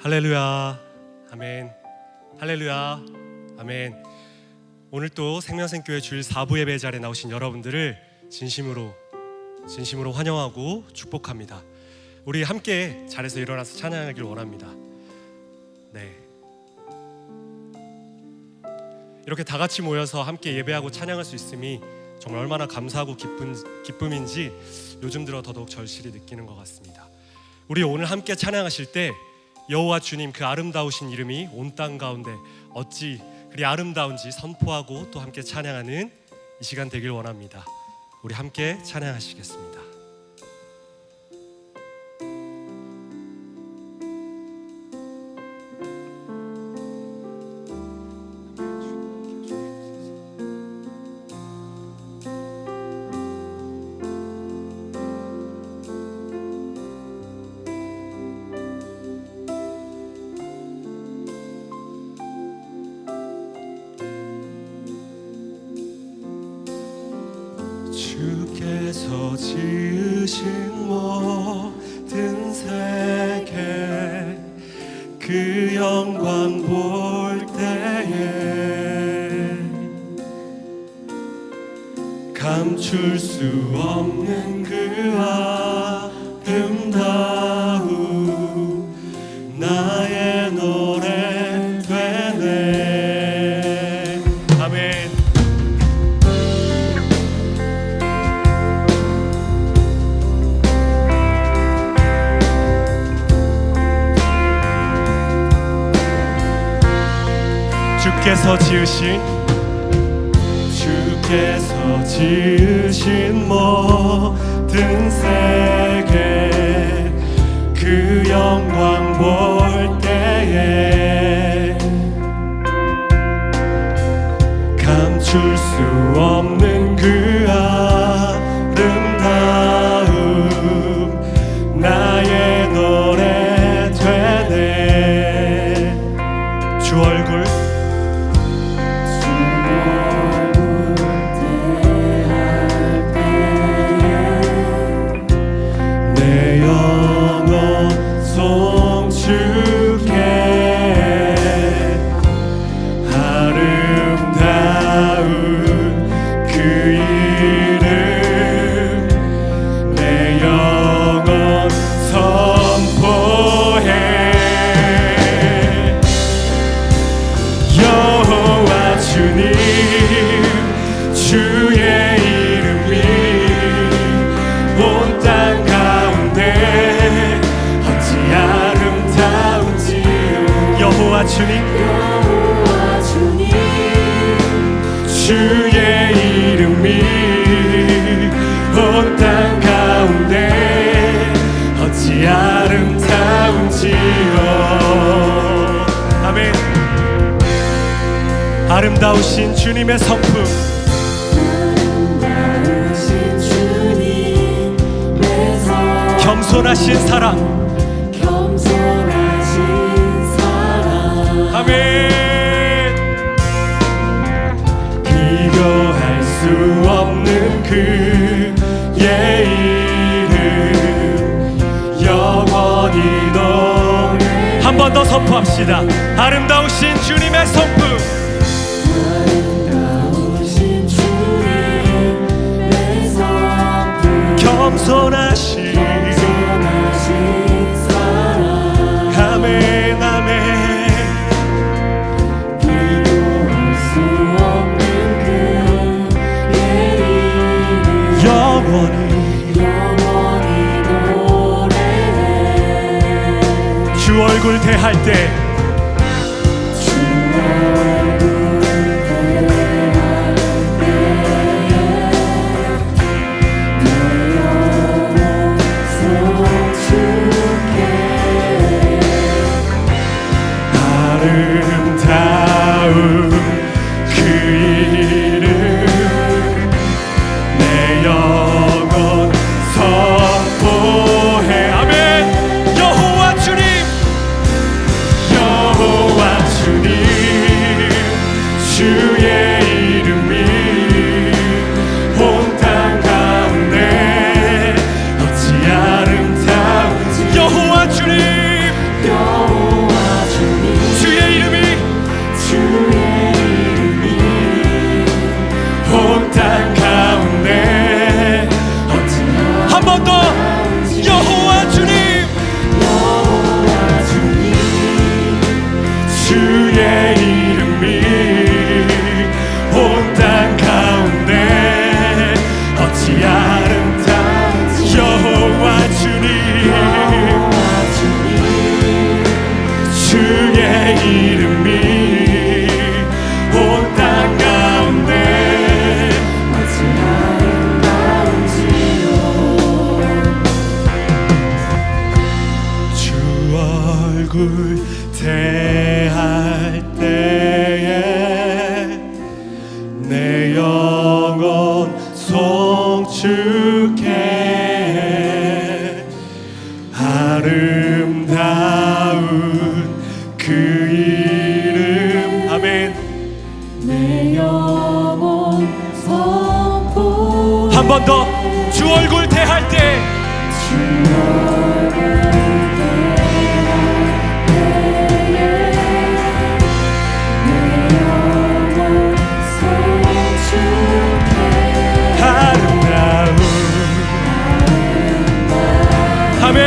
할렐루야, 아멘. 할렐루야, 아멘. 오늘 또 생명샘교회 주일 4부 예배 자리에 나오신 여러분들을 진심으로 환영하고 축복합니다. 우리 함께 자리에서 일어나서 찬양하길 원합니다. 네, 이렇게 다 같이 모여서 함께 예배하고 찬양할 수 있음이 정말 얼마나 감사하고 기쁨인지 요즘 들어 더더욱 절실히 느끼는 것 같습니다. 우리 오늘 함께 찬양하실 때 여호와 주님 그 아름다우신 이름이 온 땅 가운데 어찌 그리 아름다운지 선포하고 또 함께 찬양하는 이 시간 되길 원합니다. 우리 함께 찬양하시겠습니다. 주께서 지으신 모든 세계 그 영광 볼 때에 감출 수 없는 그 아름다움 나의 노래 되네. 아멘. 주께서 지으신 모든 세계 그 영광 볼 때에 감출 수 없는 그 아름다움 나의 노래 되네. 주 얼굴 주께 아름다운 그 이름 내 영혼 선포해. 여호와 주님 주의 이름이 온 땅 가운데 아름다운지. 여호와 주님 주의 이름이 온 땅 가운데 어찌 아름다운지요. 아멘. 아름다우신 주님의 성품 겸손하신 사랑 아멘. 비교할 수 없는 그의 이름 영원히 노래. 한 번 더 선포합시다. 아름다우신 주님의 성품 겸손하신 사랑. 아멘 아멘. 주 얼굴 대할 때 아름다운 그 이름 내 영혼 선포해. 아멘. 여호와 주님 내 영혼 송축해. 아름다운 그 이름. 아멘. 내 영혼 선포. 한 번 더 주 얼굴 대할 때 주 얼굴 대할 때에 내 영혼 송축해. 아름다운 아멘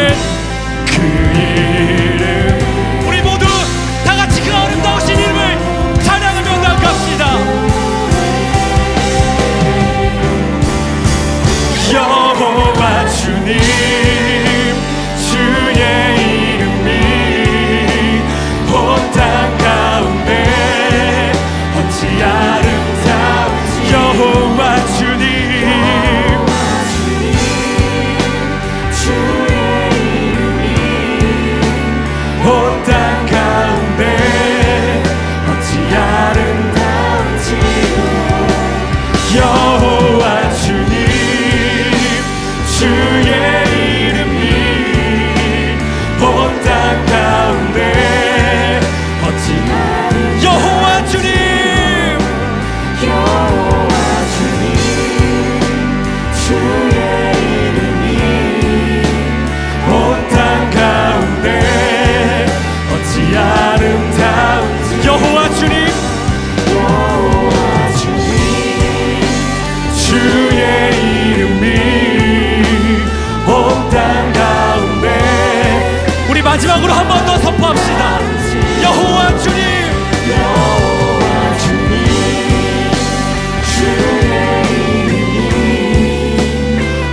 그 이름. 우리 모두 다 같이 그 아름다우신 이름을 찬양하며 나갑시다. 여호와 주님 주의 이름이 온 땅 가운데 어찌 아름다운지. 여호와 주님 주의 이름이 온 땅 가운데 어찌 아름다운지요. 여호와 주님 주의 이름이 온 땅 가운데 어찌 여호와 주님 여호와 주님 주의 이름이 온 땅 가운데 어찌 아름다운지. 여호와 주님 여호와 주님 주의 이름이 온 땅 가운데. 우리 마지막으로 한 번 더 선포합시다. 여호와 주님 여호와 주님 주의 이름이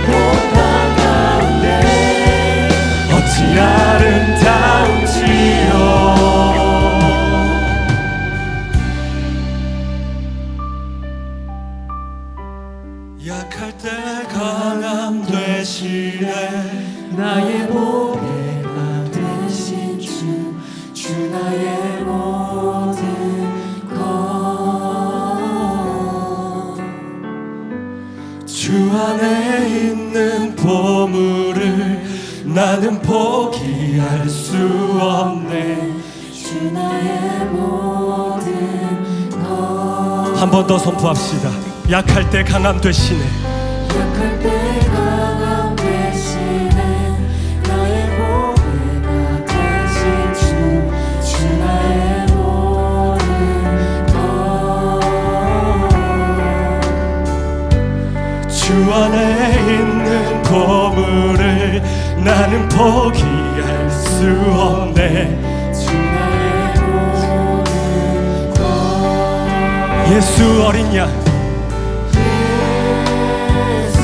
온 땅 가운데 어찌 아름다운지요. 약할 때 강함 되시네. 나의 보배가 되신 주 나의 모든 것. 주 안에 있는 보물을 나는 포기할 수 없네. 주 나의 모든 것. 한 번 더 선포합시다. 약할 때 강함 되시네. 약할 때 강함 되시네. 나의 보배가 되신 주 나의 모든 것. 주 안에 있는 보물을 나는 포기할 수 없네. 주 나의 모든 것. 예수 어린 양 예수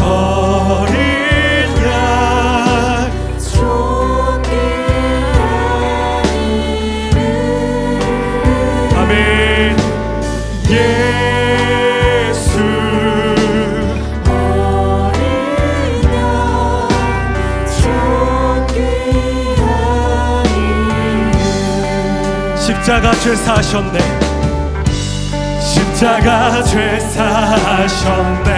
어린 양 존귀한 이름. 아멘. 예수 어린 양 존귀한 이름. 십자가 죄 사하셨네. 십자가 죄 사하셨네.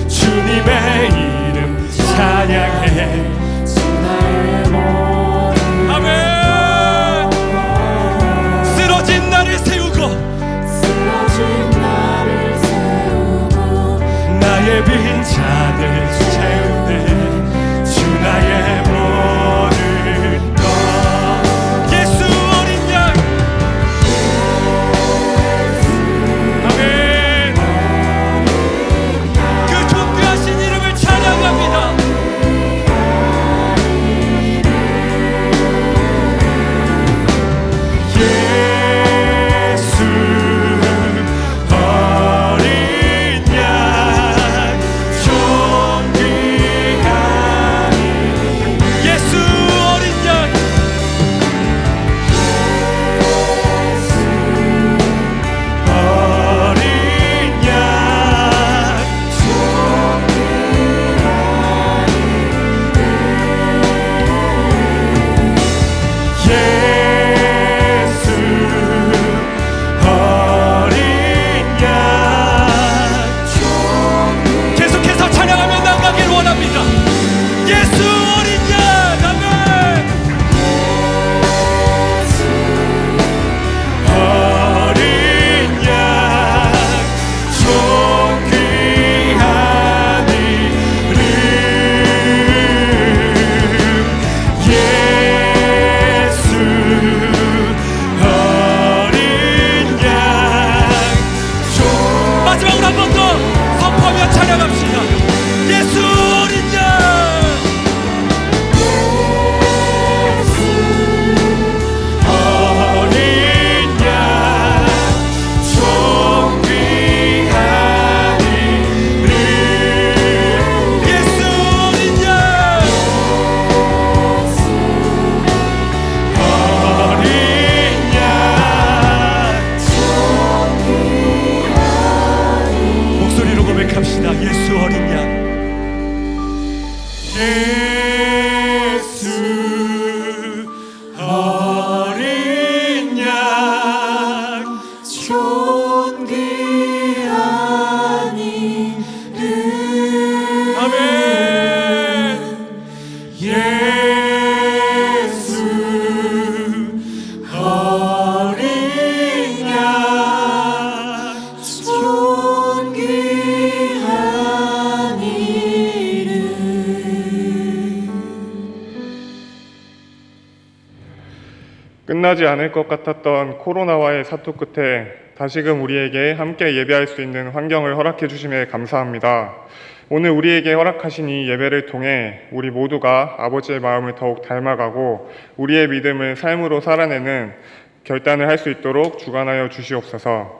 주님의 이름 찬양해. 주 나의 모든 아멘. 쓰러진 나를 세우고 쓰러진 나를 세우고 나의 빈잔을 채우네. 주 나의 모든 것. 예수 어린 양 아멘. 그 존귀하신 이름을 찬양합니다. 예수 어린 양 존귀한 이름 아멘 예수 어린 양 존귀한 이름. 끝나지 않을 것 같았던 코로나와의 사투 끝에 다시금 우리에게 함께 예배할 수 있는 환경을 허락해 주심에 감사합니다. 오늘 우리에게 허락하신 이 예배를 통해 우리 모두가 아버지의 마음을 더욱 닮아가고 우리의 믿음을 삶으로 살아내는 결단을 할 수 있도록 주관하여 주시옵소서.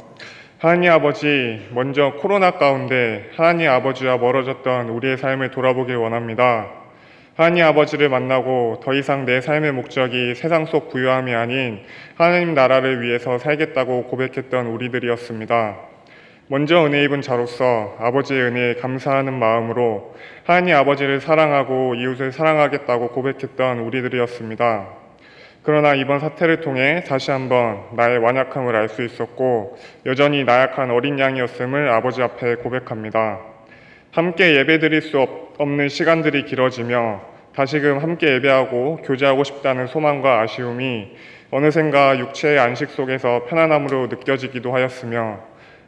하나님 아버지, 먼저 코로나 가운데 하나님 아버지와 멀어졌던 우리의 삶을 돌아보길 원합니다. 하나님 아버지를 만나고 더 이상 내 삶의 목적이 세상 속 부유함이 아닌 하나님 나라를 위해서 살겠다고 고백했던 우리들이었습니다. 먼저 은혜 입은 자로서 아버지의 은혜에 감사하는 마음으로 하나님 아버지를 사랑하고 이웃을 사랑하겠다고 고백했던 우리들이었습니다. 그러나 이번 사태를 통해 다시 한번 나의 완약함을 알 수 있었고 여전히 나약한 어린 양이었음을 아버지 앞에 고백합니다. 함께 예배드릴 수 없는 시간들이 길어지며 다시금 함께 예배하고 교제하고 싶다는 소망과 아쉬움이 어느샌가 육체의 안식 속에서 편안함으로 느껴지기도 하였으며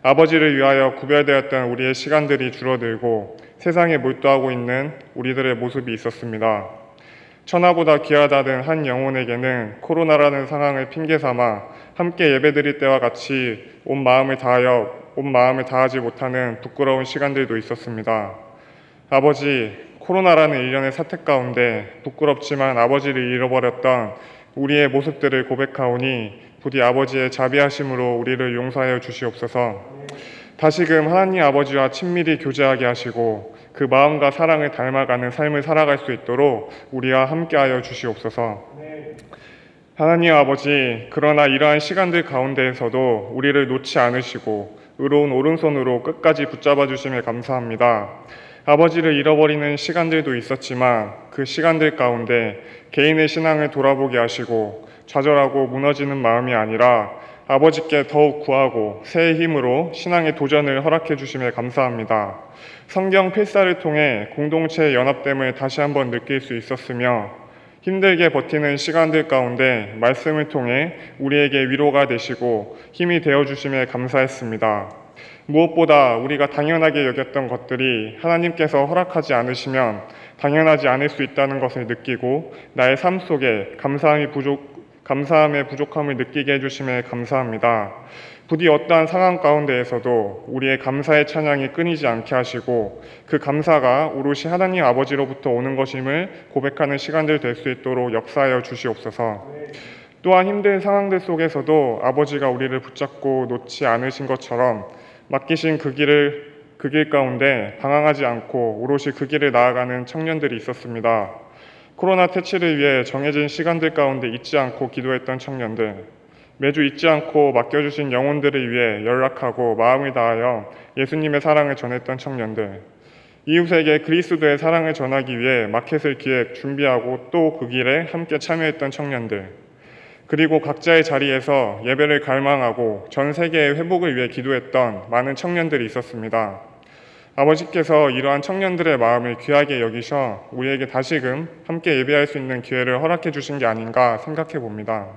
아버지를 위하여 구별되었던 우리의 시간들이 줄어들고 세상에 몰두하고 있는 우리들의 모습이 있었습니다. 천하보다 귀하다는 한 영혼에게는 코로나라는 상황을 핑계삼아 함께 예배드릴 때와 같이 온 마음을 다하지 못하는 부끄러운 시간들도 있었습니다. 아버지, 코로나라는 일련의 사태 가운데 부끄럽지만 아버지를 잃어버렸던 우리의 모습들을 고백하오니 부디 아버지의 자비하심으로 우리를 용서하여 주시옵소서. 다시금 하나님 아버지와 친밀히 교제하게 하시고 그 마음과 사랑을 닮아가는 삶을 살아갈 수 있도록 우리와 함께하여 주시옵소서. 하나님 아버지, 그러나 이러한 시간들 가운데에서도 우리를 놓지 않으시고 의로운 오른손으로 끝까지 붙잡아 주심에 감사합니다. 아버지를 잃어버리는 시간들도 있었지만 그 시간들 가운데 개인의 신앙을 돌아보게 하시고 좌절하고 무너지는 마음이 아니라 아버지께 더욱 구하고 새의 힘으로 신앙의 도전을 허락해 주심에 감사합니다. 성경 필사를 통해 공동체의 연합됨을 다시 한번 느낄 수 있었으며 힘들게 버티는 시간들 가운데 말씀을 통해 우리에게 위로가 되시고 힘이 되어 주심에 감사했습니다. 무엇보다 우리가 당연하게 여겼던 것들이 하나님께서 허락하지 않으시면 당연하지 않을 수 있다는 것을 느끼고 나의 삶 속에 감사함의 부족함을 느끼게 해주심에 감사합니다. 부디 어떠한 상황 가운데에서도 우리의 감사의 찬양이 끊이지 않게 하시고 그 감사가 오롯이 하나님 아버지로부터 오는 것임을 고백하는 시간들 될 수 있도록 역사하여 주시옵소서. 또한 힘든 상황들 속에서도 아버지가 우리를 붙잡고 놓지 않으신 것처럼 맡기신 그 길 가운데 방황하지 않고 오롯이 그 길을 나아가는 청년들이 있었습니다. 코로나 퇴치를 위해 정해진 시간들 가운데 잊지 않고 기도했던 청년들, 매주 잊지 않고 맡겨주신 영혼들을 위해 연락하고 마음을 다하여 예수님의 사랑을 전했던 청년들, 이웃에게 그리스도의 사랑을 전하기 위해 마켓을 기획, 준비하고 또 그 길에 함께 참여했던 청년들, 그리고 각자의 자리에서 예배를 갈망하고 전 세계의 회복을 위해 기도했던 많은 청년들이 있었습니다. 아버지께서 이러한 청년들의 마음을 귀하게 여기셔 우리에게 다시금 함께 예배할 수 있는 기회를 허락해 주신 게 아닌가 생각해 봅니다.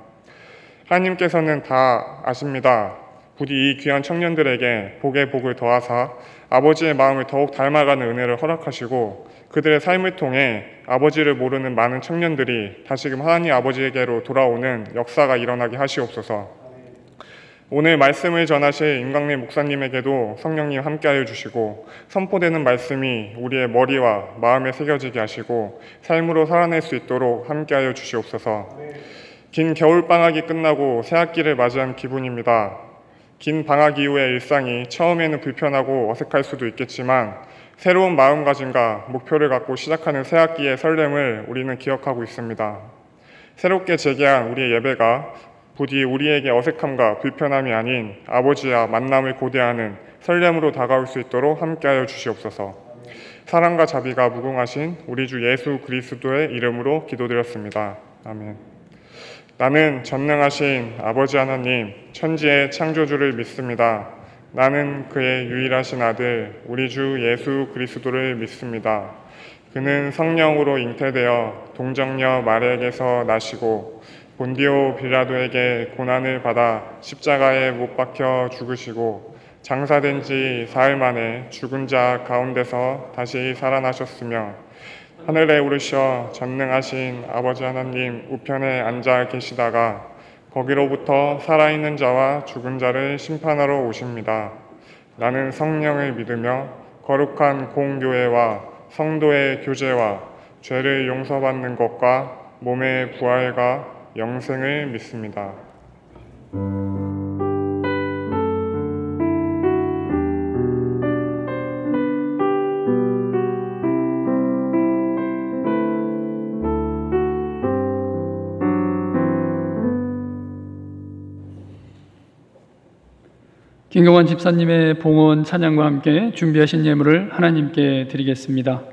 하나님께서는 다 아십니다. 부디 이 귀한 청년들에게 복의 복을 더하사 아버지의 마음을 더욱 닮아가는 은혜를 허락하시고 그들의 삶을 통해 아버지를 모르는 많은 청년들이 다시금 하나님 아버지에게로 돌아오는 역사가 일어나게 하시옵소서. 오늘 말씀을 전하실 임광래 목사님에게도 성령님 함께하여 주시고 선포되는 말씀이 우리의 머리와 마음에 새겨지게 하시고 삶으로 살아낼 수 있도록 함께하여 주시옵소서. 긴 겨울방학이 끝나고 새학기를 맞이한 기분입니다. 긴 방학 이후의 일상이 처음에는 불편하고 어색할 수도 있겠지만 새로운 마음가짐과 목표를 갖고 시작하는 새학기의 설렘을 우리는 기억하고 있습니다. 새롭게 재개한 우리의 예배가 부디 우리에게 어색함과 불편함이 아닌 아버지와 만남을 고대하는 설렘으로 다가올 수 있도록 함께하여 주시옵소서. 사랑과 자비가 무궁하신 우리 주 예수 그리스도의 이름으로 기도드렸습니다. 아멘. 나는 전능하신 아버지 하나님, 천지의 창조주를 믿습니다. 나는 그의 유일하신 아들, 우리 주 예수 그리스도를 믿습니다. 그는 성령으로 잉태되어 동정녀 마리아에게서 나시고 본디오 빌라도에게 고난을 받아 십자가에 못 박혀 죽으시고 장사된 지 사흘 만에 죽은 자 가운데서 다시 살아나셨으며 하늘에 오르셔 전능하신 아버지 하나님 우편에 앉아 계시다가 거기로부터 살아있는 자와 죽은 자를 심판하러 오십니다. 나는 성령을 믿으며 거룩한 공교회와 성도의 교제와 죄를 용서받는 것과 몸의 부활과 영생을 믿습니다. 김경환 집사님의 봉헌 찬양과 함께 준비하신 예물을 하나님께 드리겠습니다.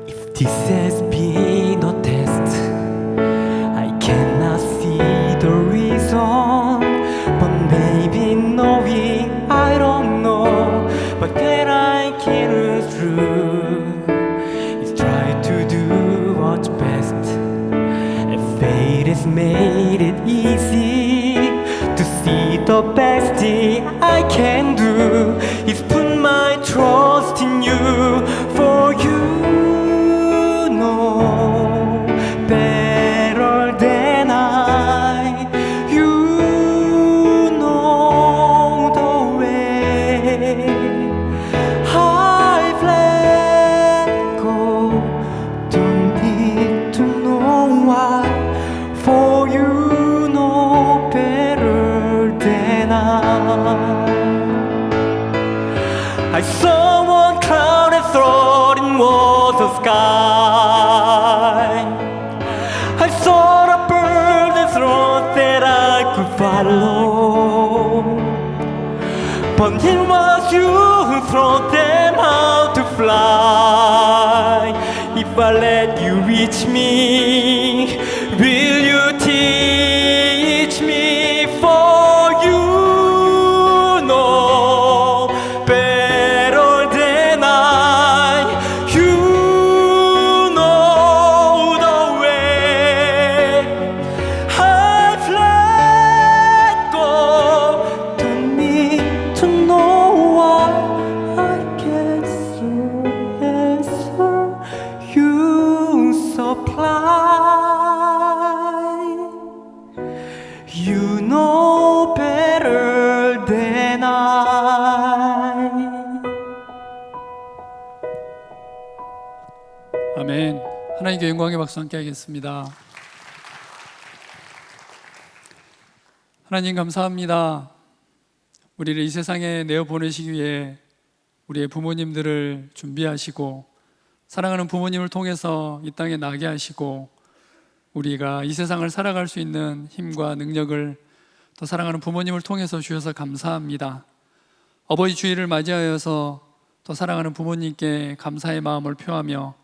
If this has been a test, I cannot see the reason, but maybe knowing I don't know, but that I can through is try to do what's best. If fate has made it easy to see the best thing I can do is put my trust in you, for you know better than I. You know the way I've let go. Don't need to know why, for you know better than I saw one cloud and thought it was the sky. I saw the bird and thought that I could follow, but it was you who taught them how to fly. If I let you reach me, will you teach me? For you know better than I. You know the way I've let go. Don't need to know why, I guess the answer you supply. You know better than I. 아멘. 하나님께 영광의 박수 함께 하겠습니다. 하나님 감사합니다. 우리를 이 세상에 내어 보내시기 위해 우리의 부모님들을 준비하시고 사랑하는 부모님을 통해서 이 땅에 나게 하시고 우리가 이 세상을 살아갈 수 있는 힘과 능력을 또 사랑하는 부모님을 통해서 주셔서 감사합니다. 어버이 주일을 맞이하여서 또 사랑하는 부모님께 감사의 마음을 표하며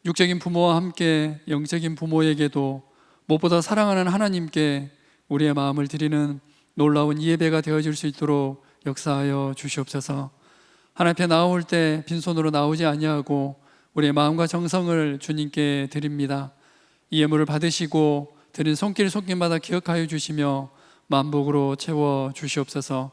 육적인 부모와 함께 영적인 부모에게도 무엇보다 사랑하는 하나님께 우리의 마음을 드리는 놀라운 이 예배가 되어질 수 있도록 역사하여 주시옵소서. 하나님 앞에 나올 때 빈손으로 나오지 아니하고 우리의 마음과 정성을 주님께 드립니다. 이 예물을 받으시고 드린 손길 손길마다 기억하여 주시며 만복으로 채워 주시옵소서.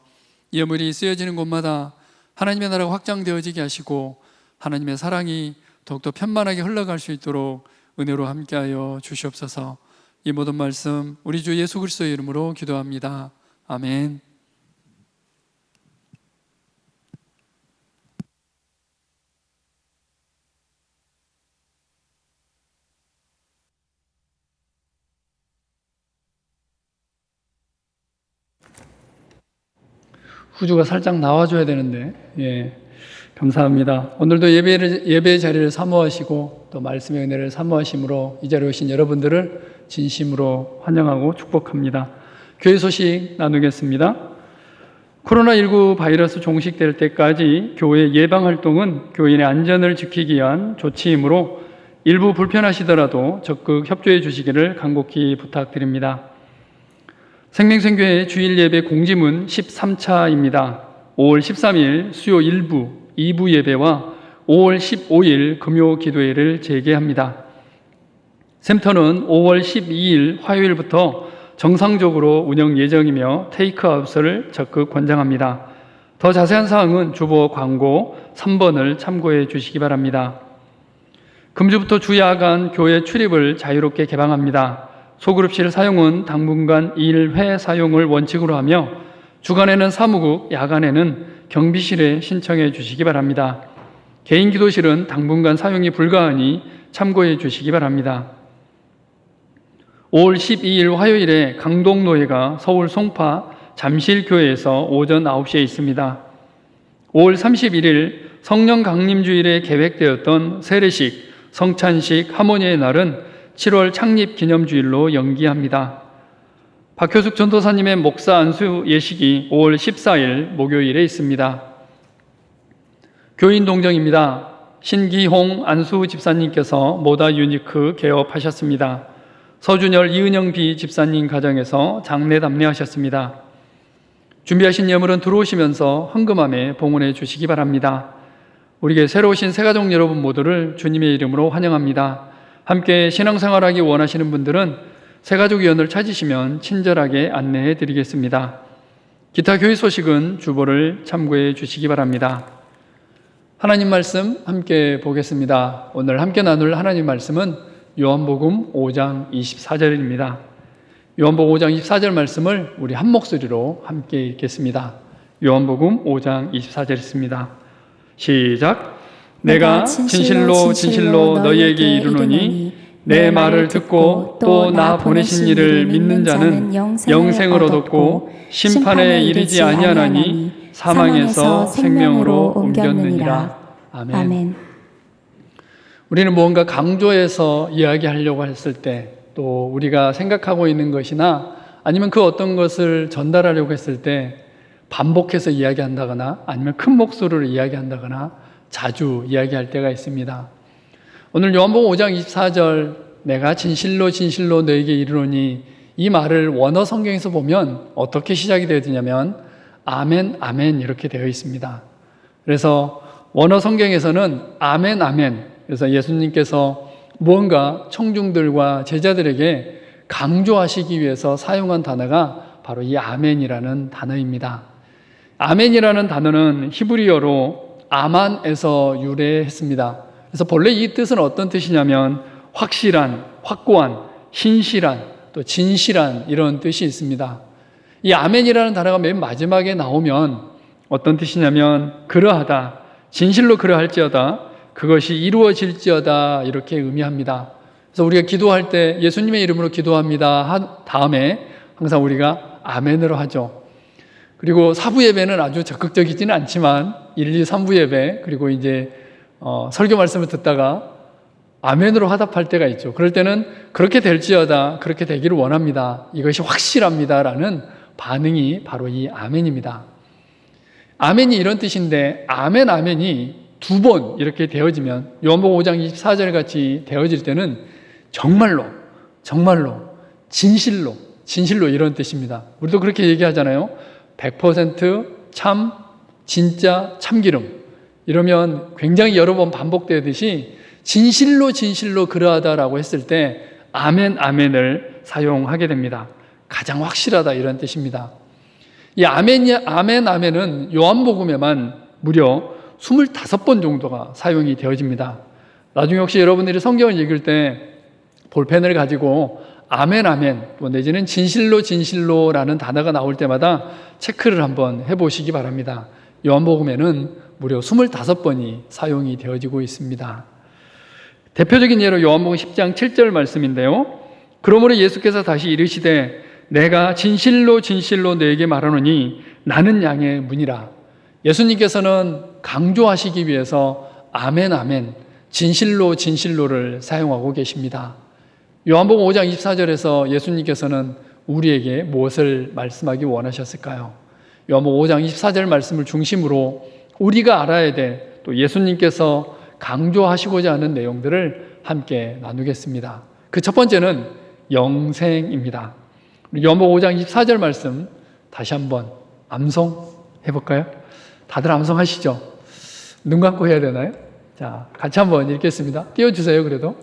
이 예물이 쓰여지는 곳마다 하나님의 나라가 확장되어지게 하시고 하나님의 사랑이 더욱더 편만하게 흘러갈 수 있도록 은혜로 함께하여 주시옵소서. 이 모든 말씀 우리 주 예수 그리스도의 이름으로 기도합니다. 아멘. 후주가 살짝 나와줘야 되는데, 예. 감사합니다. 오늘도 예배의 자리를 사모하시고 또 말씀의 은혜를 사모하심으로 이 자리에 오신 여러분들을 진심으로 환영하고 축복합니다. 교회 소식 나누겠습니다. 코로나19 바이러스 종식될 때까지 교회 예방 활동은 교인의 안전을 지키기 위한 조치이므로 일부 불편하시더라도 적극 협조해 주시기를 간곡히 부탁드립니다. 생명생교회 주일 예배 공지문 13차입니다. 5월 13일 수요 1부, 2부 예배와 5월 15일 금요 기도회를 재개합니다. 센터는 5월 12일 화요일부터 정상적으로 운영 예정이며 테이크아웃을 적극 권장합니다. 더 자세한 사항은 주보 광고 3번을 참고해 주시기 바랍니다. 금주부터 주야간 교회 출입을 자유롭게 개방합니다. 소그룹실 사용은 당분간 1회 사용을 원칙으로 하며 주간에는 사무국, 야간에는 경비실에 신청해 주시기 바랍니다. 개인 기도실은 당분간 사용이 불가하니 참고해 주시기 바랍니다. 5월 12일 화요일에 강동노회가 서울 송파 잠실교회에서 오전 9시에 있습니다. 5월 31일 성령 강림주일에 계획되었던 세례식, 성찬식, 하모니의 날은 7월 창립 기념주일로 연기합니다. 박효숙 전도사님의 목사 안수 예식이 5월 14일 목요일에 있습니다. 교인 동정입니다. 신기홍 안수 집사님께서 모다 유니크 개업하셨습니다. 서준열 이은영 비 집사님 가정에서 장례 담례하셨습니다. 준비하신 예물은 들어오시면서 헌금함에 봉헌해 주시기 바랍니다. 우리에게 새로 오신 새가족 여러분 모두를 주님의 이름으로 환영합니다. 함께 신앙생활하기 원하시는 분들은 새가족위원을 찾으시면 친절하게 안내해 드리겠습니다. 기타 교회 소식은 주보를 참고해 주시기 바랍니다. 하나님 말씀 함께 보겠습니다. 오늘 함께 나눌 하나님 말씀은 요한복음 5장 24절입니다. 요한복음 5장 24절 말씀을 우리 한 목소리로 함께 읽겠습니다. 요한복음 5장 24절 있습니다. 시작. 내가 진실로 진실로 너희에게 이르노니 내 말을 듣고 또 나 보내신 이를 믿는 자는 영생을 얻었고 심판에 이르지 아니하나니 사망에서 생명으로 옮겼느니라. 아멘. 우리는 무언가 강조해서 이야기하려고 했을 때, 또 우리가 생각하고 있는 것이나 아니면 그 어떤 것을 전달하려고 했을 때 반복해서 이야기한다거나 아니면 큰 목소리로 이야기한다거나 자주 이야기할 때가 있습니다. 오늘 요한복음 5장 24절 내가 진실로 진실로 너에게 이르노니, 이 말을 원어 성경에서 보면 어떻게 시작이 되느냐면 아멘 아멘 이렇게 되어 있습니다. 그래서 원어 성경에서는 아멘 아멘, 그래서 예수님께서 무언가 청중들과 제자들에게 강조하시기 위해서 사용한 단어가 바로 이 아멘이라는 단어입니다. 아멘이라는 단어는 히브리어로 아만에서 유래했습니다. 그래서 본래 이 뜻은 어떤 뜻이냐면 확실한, 확고한, 신실한, 또 진실한 이런 뜻이 있습니다. 이 아멘이라는 단어가 맨 마지막에 나오면 어떤 뜻이냐면 그러하다, 진실로 그러할지어다, 그것이 이루어질지어다 이렇게 의미합니다. 그래서 우리가 기도할 때 예수님의 이름으로 기도합니다 한 다음에 항상 우리가 아멘으로 하죠. 그리고 사부 예배는 아주 적극적이지는 않지만 1, 2, 3부 예배, 그리고 이제 설교 말씀을 듣다가 아멘으로 화답할 때가 있죠. 그럴 때는 그렇게 될지어다, 그렇게 되기를 원합니다, 이것이 확실합니다 라는 반응이 바로 이 아멘입니다. 아멘이 이런 뜻인데 아멘 아멘이 두 번 이렇게 되어지면, 요한복음 5장 24절 같이 되어질 때는 정말로 정말로 진실로 진실로 이런 뜻입니다. 우리도 그렇게 얘기하잖아요. 100% 참, 진짜, 참기름 이러면 굉장히 여러 번 반복되듯이 진실로 진실로 그러하다라고 했을 때 아멘 아멘을 사용하게 됩니다. 가장 확실하다 이런 뜻입니다. 이 아멘 아멘은 요한복음에만 무려 25번 정도가 사용이 되어집니다. 나중에 혹시 여러분들이 성경을 읽을 때 볼펜을 가지고 아멘 아멘 또 내지는 진실로 진실로라는 단어가 나올 때마다 체크를 한번 해보시기 바랍니다. 요한복음에는 무려 25번이 사용이 되어지고 있습니다. 대표적인 예로 요한복음 10장 7절 말씀인데요. 그러므로 예수께서 다시 이르시되 내가 진실로 진실로 너에게 말하노니 나는 양의 문이라. 예수님께서는 강조하시기 위해서 아멘 아멘, 진실로 진실로를 사용하고 계십니다. 요한복음 5장 24절에서 예수님께서는 우리에게 무엇을 말씀하기 원하셨을까요? 요한복음 5장 24절 말씀을 중심으로 우리가 알아야 될, 또 예수님께서 강조하시고자 하는 내용들을 함께 나누겠습니다. 그 첫 번째는 영생입니다. 요한복음 5장 24절 말씀 다시 한번 암송해 볼까요? 다들 암송하시죠? 눈 감고 해야 되나요? 자, 같이 한번 읽겠습니다. 띄워주세요. 그래도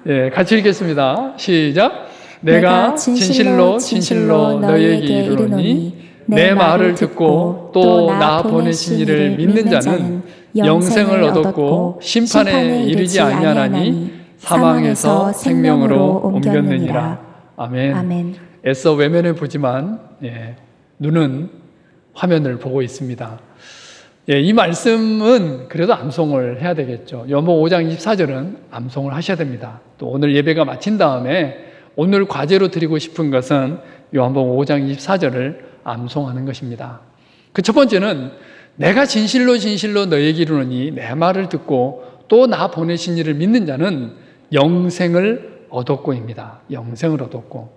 예, 같이 읽겠습니다. 시작. 내가 진실로 진실로 너희에게 이르노니 내 말을 듣고 또 나 보내신 이를 믿는 자는 영생을 얻었고 심판에 이르지 아니하나니 사망에서 생명으로 옮겼느니라. 아멘. 아멘. 애써 외면해 보지만 눈은 화면을 보고 있습니다. 이 말씀은 그래도 암송을 해야 되겠죠. 요한복음 5장 24절은 암송을 하셔야 됩니다. 또 오늘 예배가 마친 다음에 오늘 과제로 드리고 싶은 것은 요한복음 5장 24절을 암송하는 것입니다. 그 첫 번째는 내가 진실로 진실로 너에게 이르노니 내 말을 듣고 또 나 보내신 이를 믿는 자는 영생을 얻었고입니다. 영생을 얻었고.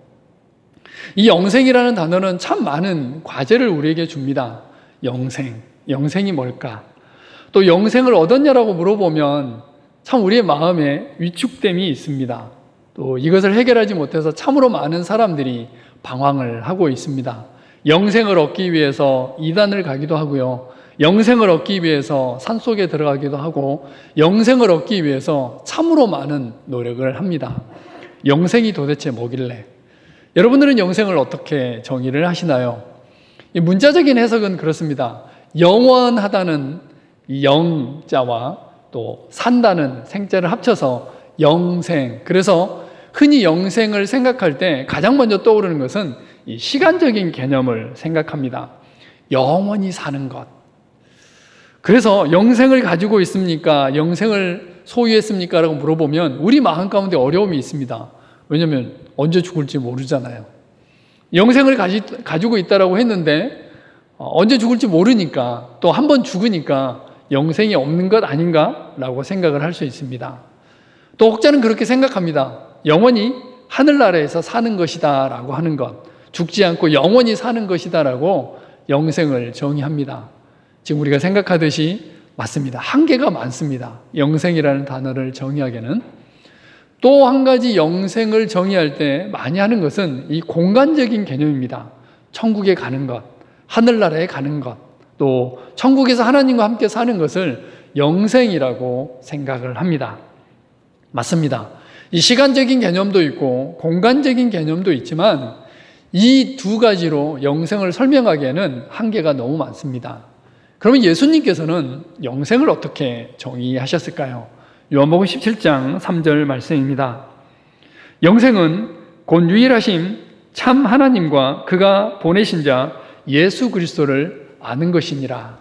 이 영생이라는 단어는 참 많은 과제를 우리에게 줍니다. 영생이 뭘까? 또 영생을 얻었냐라고 물어보면 참 우리의 마음에 위축됨이 있습니다. 또 이것을 해결하지 못해서 참으로 많은 사람들이 방황을 하고 있습니다. 영생을 얻기 위해서 이단을 가기도 하고요. 영생을 얻기 위해서 산속에 들어가기도 하고 영생을 얻기 위해서 참으로 많은 노력을 합니다. 영생이 도대체 뭐길래? 여러분들은 영생을 어떻게 정의를 하시나요? 이 문자적인 해석은 그렇습니다. 영원하다는 이 영자와 또 산다는 생자를 합쳐서 영생. 그래서 흔히 영생을 생각할 때 가장 먼저 떠오르는 것은 이 시간적인 개념을 생각합니다. 영원히 사는 것. 그래서 영생을 가지고 있습니까? 영생을 소유했습니까? 라고 물어보면 우리 마음 가운데 어려움이 있습니다. 왜냐하면 언제 죽을지 모르잖아요. 영생을 가지고 있다라고 했는데 언제 죽을지 모르니까 또 한 번 죽으니까 영생이 없는 것 아닌가? 라고 생각을 할 수 있습니다. 또 혹자는 그렇게 생각합니다. 영원히 하늘나라에서 사는 것이다 라고 하는 것, 죽지 않고 영원히 사는 것이다 라고 영생을 정의합니다. 지금 우리가 생각하듯이 맞습니다. 한계가 많습니다. 영생이라는 단어를 정의하기에는. 또 한 가지 영생을 정의할 때 많이 하는 것은 이 공간적인 개념입니다. 천국에 가는 것, 하늘나라에 가는 것, 또 천국에서 하나님과 함께 사는 것을 영생이라고 생각을 합니다. 맞습니다. 이 시간적인 개념도 있고 공간적인 개념도 있지만 이 두 가지로 영생을 설명하기에는 한계가 너무 많습니다. 그러면 예수님께서는 영생을 어떻게 정의하셨을까요? 요한복음 17장 3절 말씀입니다. 영생은 곧 유일하심 참 하나님과 그가 보내신 자 예수 그리스도를 아는 것이니라.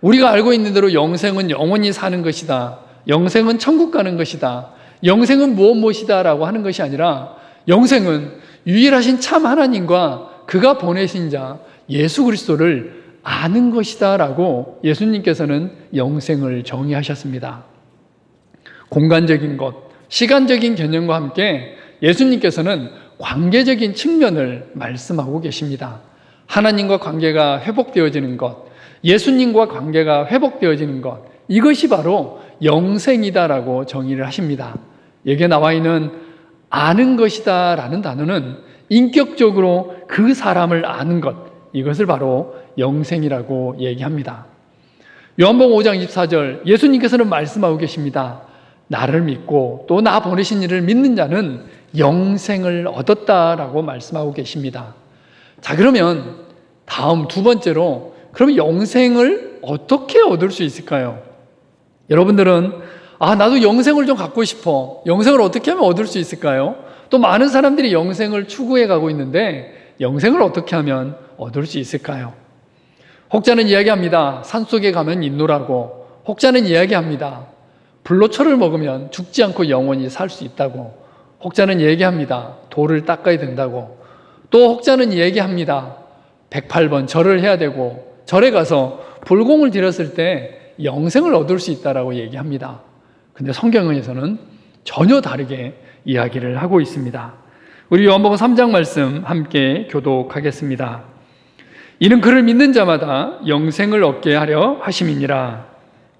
우리가 알고 있는 대로 영생은 영원히 사는 것이다. 영생은 천국 가는 것이다. 영생은 무엇이다 라고 하는 것이 아니라 영생은 유일하신 참 하나님과 그가 보내신 자 예수 그리스도를 아는 것이다 라고 예수님께서는 영생을 정의하셨습니다. 공간적인 것, 시간적인 개념과 함께 예수님께서는 관계적인 측면을 말씀하고 계십니다. 하나님과 관계가 회복되어지는 것, 예수님과 관계가 회복되어지는 것, 이것이 바로 영생이다라고 정의를 하십니다. 여기에 나와 있는 아는 것이다 라는 단어는 인격적으로 그 사람을 아는 것, 이것을 바로 영생이라고 얘기합니다. 요한복음 5장 24절 예수님께서는 말씀하고 계십니다. 나를 믿고 또 나 보내신 이를 믿는 자는 영생을 얻었다라고 말씀하고 계십니다. 자, 그러면 다음 두 번째로 그럼 영생을 어떻게 얻을 수 있을까요? 여러분들은 나도 영생을 좀 갖고 싶어. 영생을 어떻게 하면 얻을 수 있을까요? 또 많은 사람들이 영생을 추구해 가고 있는데 영생을 어떻게 하면 얻을 수 있을까요? 혹자는 이야기합니다. 산속에 가면 있노라고. 혹자는 이야기합니다. 불로초를 먹으면 죽지 않고 영원히 살 수 있다고. 혹자는 얘기합니다. 돌을 닦아야 된다고. 또 혹자는 얘기합니다. 108번 절을 해야 되고 절에 가서 불공을 드렸을 때 영생을 얻을 수 있다라고 얘기합니다. 근데 성경에서는 전혀 다르게 이야기를 하고 있습니다. 우리 요한복음 3장 말씀 함께 교독하겠습니다. 이는 그를 믿는 자마다 영생을 얻게 하려 하심이니라.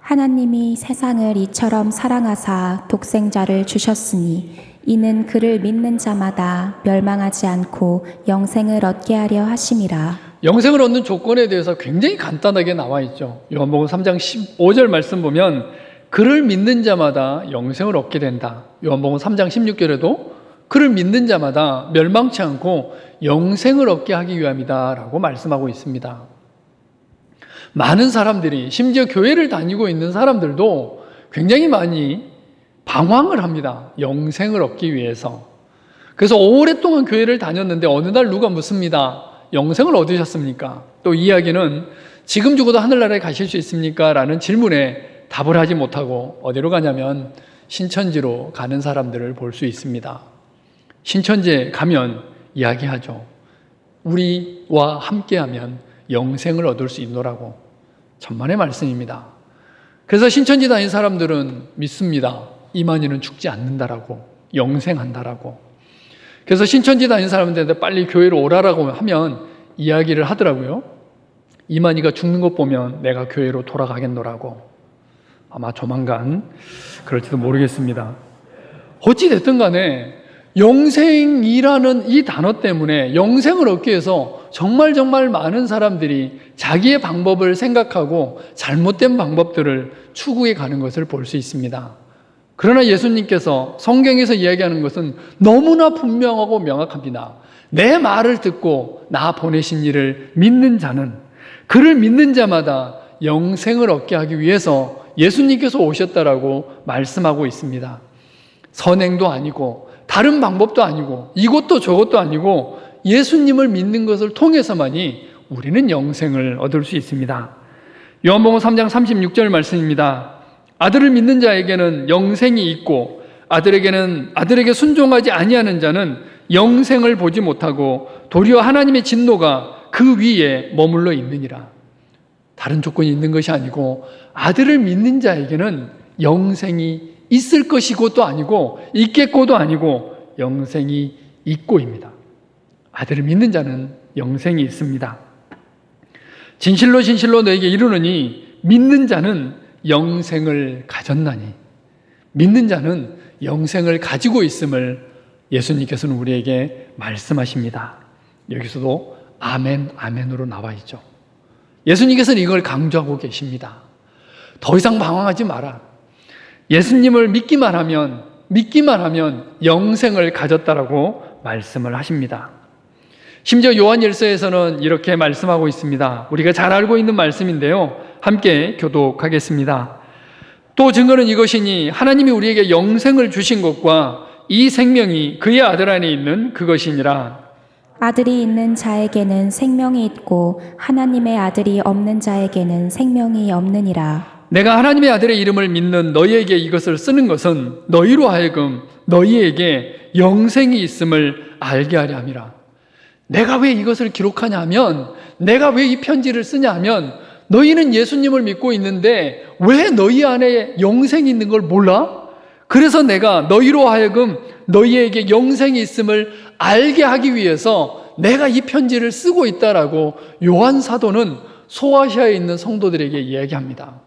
하나님이 세상을 이처럼 사랑하사 독생자를 주셨으니 이는 그를 믿는 자마다 멸망하지 않고 영생을 얻게 하려 하심이라. 영생을 얻는 조건에 대해서 굉장히 간단하게 나와 있죠. 요한복음 3장 15절 말씀 보면 그를 믿는 자마다 영생을 얻게 된다. 요한복음 3장 16절에도 그를 믿는 자마다 멸망치 않고 영생을 얻게 하기 위함이다 라고 말씀하고 있습니다. 많은 사람들이, 심지어 교회를 다니고 있는 사람들도 굉장히 많이 방황을 합니다. 영생을 얻기 위해서. 그래서 오랫동안 교회를 다녔는데 어느 날 누가 묻습니다. 영생을 얻으셨습니까? 또 이야기는 지금 죽어도 하늘나라에 가실 수 있습니까? 라는 질문에 답을 하지 못하고 어디로 가냐면 신천지로 가는 사람들을 볼 수 있습니다. 신천지에 가면 이야기하죠. 우리와 함께하면 영생을 얻을 수 있노라고. 천만의 말씀입니다. 그래서 신천지 다닌 사람들은 믿습니다. 이만희는 죽지 않는다라고, 영생한다라고. 그래서 신천지 다닌 사람들한테 빨리 교회로 오라라고 하면 이야기를 하더라고요. 이만희가 죽는 것 보면 내가 교회로 돌아가겠노라고. 아마 조만간 그럴지도 모르겠습니다. 어찌됐든 간에 영생이라는 이 단어 때문에 영생을 얻기 위해서 정말 많은 사람들이 자기의 방법을 생각하고 잘못된 방법들을 추구해 가는 것을 볼 수 있습니다. 그러나 예수님께서 성경에서 이야기하는 것은 너무나 분명하고 명확합니다. 내 말을 듣고 나 보내신 이를 믿는 자는, 그를 믿는 자마다 영생을 얻게 하기 위해서 예수님께서 오셨다라고 말씀하고 있습니다. 선행도 아니고 다른 방법도 아니고 이것도 저것도 아니고 예수님을 믿는 것을 통해서만이 우리는 영생을 얻을 수 있습니다. 요한복음 3장 36절 말씀입니다. 아들을 믿는 자에게는 영생이 있고 아들에게 순종하지 아니하는 자는 영생을 보지 못하고 도리어 하나님의 진노가 그 위에 머물러 있느니라. 다른 조건이 있는 것이 아니고 아들을 믿는 자에게는 영생이 있을 것이고도 아니고 있겠고도 아니고 영생이 있고입니다. 아들을 믿는 자는 영생이 있습니다. 진실로 진실로 너에게 이르노니 믿는 자는 영생을 가졌나니, 믿는 자는 영생을 가지고 있음을 예수님께서는 우리에게 말씀하십니다. 여기서도 아멘, 아멘으로 나와 있죠. 예수님께서는 이걸 강조하고 계십니다. 더 이상 방황하지 마라. 예수님을 믿기만 하면 영생을 가졌다라고 말씀을 하십니다. 심지어 요한일서에서는 이렇게 말씀하고 있습니다. 우리가 잘 알고 있는 말씀인데요. 함께 교독하겠습니다. 또 증거는 이것이니 하나님이 우리에게 영생을 주신 것과 이 생명이 그의 아들 안에 있는 그것이니라. 아들이 있는 자에게는 생명이 있고 하나님의 아들이 없는 자에게는 생명이 없느니라. 내가 하나님의 아들의 이름을 믿는 너희에게 이것을 쓰는 것은 너희로 하여금 너희에게 영생이 있음을 알게 하려 함이라. 내가 왜 이것을 기록하냐 하면, 내가 왜 이 편지를 쓰냐 하면, 너희는 예수님을 믿고 있는데 왜 너희 안에 영생이 있는 걸 몰라? 그래서 내가 너희로 하여금 너희에게 영생이 있음을 알게 하기 위해서 내가 이 편지를 쓰고 있다라고 요한 사도는 소아시아에 있는 성도들에게 이야기합니다.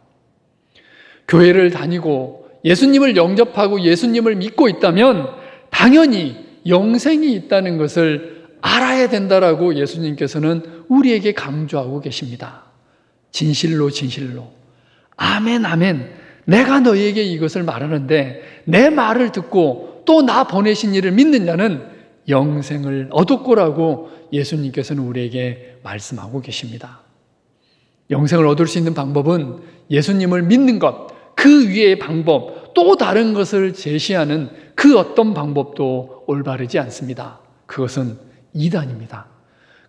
교회를 다니고 예수님을 영접하고 예수님을 믿고 있다면 당연히 영생이 있다는 것을 알아야 된다라고 예수님께서는 우리에게 강조하고 계십니다. 진실로 진실로 아멘 아멘, 내가 너희에게 이것을 말하는데 내 말을 듣고 또 나 보내신 이를 믿는 자는 영생을 얻었고라고 예수님께서는 우리에게 말씀하고 계십니다. 영생을 얻을 수 있는 방법은 예수님을 믿는 것, 그 위의 방법, 또 다른 것을 제시하는 그 어떤 방법도 올바르지 않습니다. 그것은 이단입니다.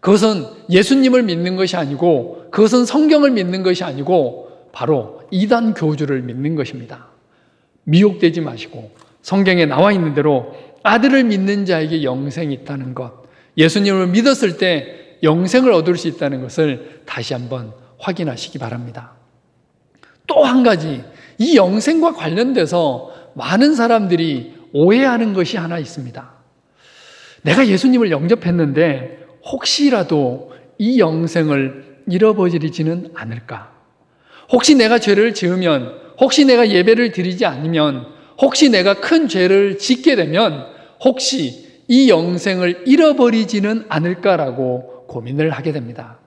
그것은 예수님을 믿는 것이 아니고, 그것은 성경을 믿는 것이 아니고 바로 이단 교주를 믿는 것입니다. 미혹되지 마시고 성경에 나와 있는 대로 아들을 믿는 자에게 영생이 있다는 것, 예수님을 믿었을 때 영생을 얻을 수 있다는 것을 다시 한번 확인하시기 바랍니다. 또 한 가지, 이 영생과 관련돼서 많은 사람들이 오해하는 것이 하나 있습니다. 내가 예수님을 영접했는데 혹시라도 이 영생을 잃어버리지는 않을까? 혹시 내가 죄를 지으면, 혹시 내가 예배를 드리지 않으면, 혹시 내가 큰 죄를 짓게 되면 혹시 이 영생을 잃어버리지는 않을까라고 고민을 하게 됩니다.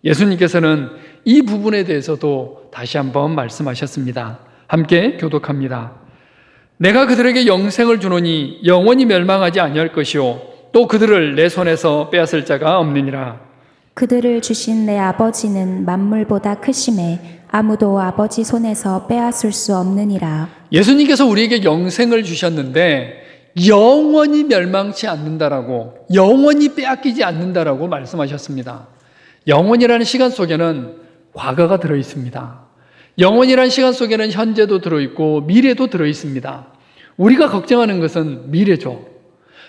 예수님께서는 이 부분에 대해서도 다시 한번 말씀하셨습니다. 함께 교독합니다. 내가 그들에게 영생을 주노니 영원히 멸망하지 아니할 것이요 또 그들을 내 손에서 빼앗을 자가 없느니라. 그들을 주신 내 아버지는 만물보다 크심에 아무도 아버지 손에서 빼앗을 수 없느니라. 예수님께서 우리에게 영생을 주셨는데 영원히 멸망치 않는다라고, 영원히 빼앗기지 않는다라고 말씀하셨습니다. 영원이라는 시간 속에는 과거가 들어있습니다. 영원이라는 시간 속에는 현재도 들어있고 미래도 들어있습니다. 우리가 걱정하는 것은 미래죠.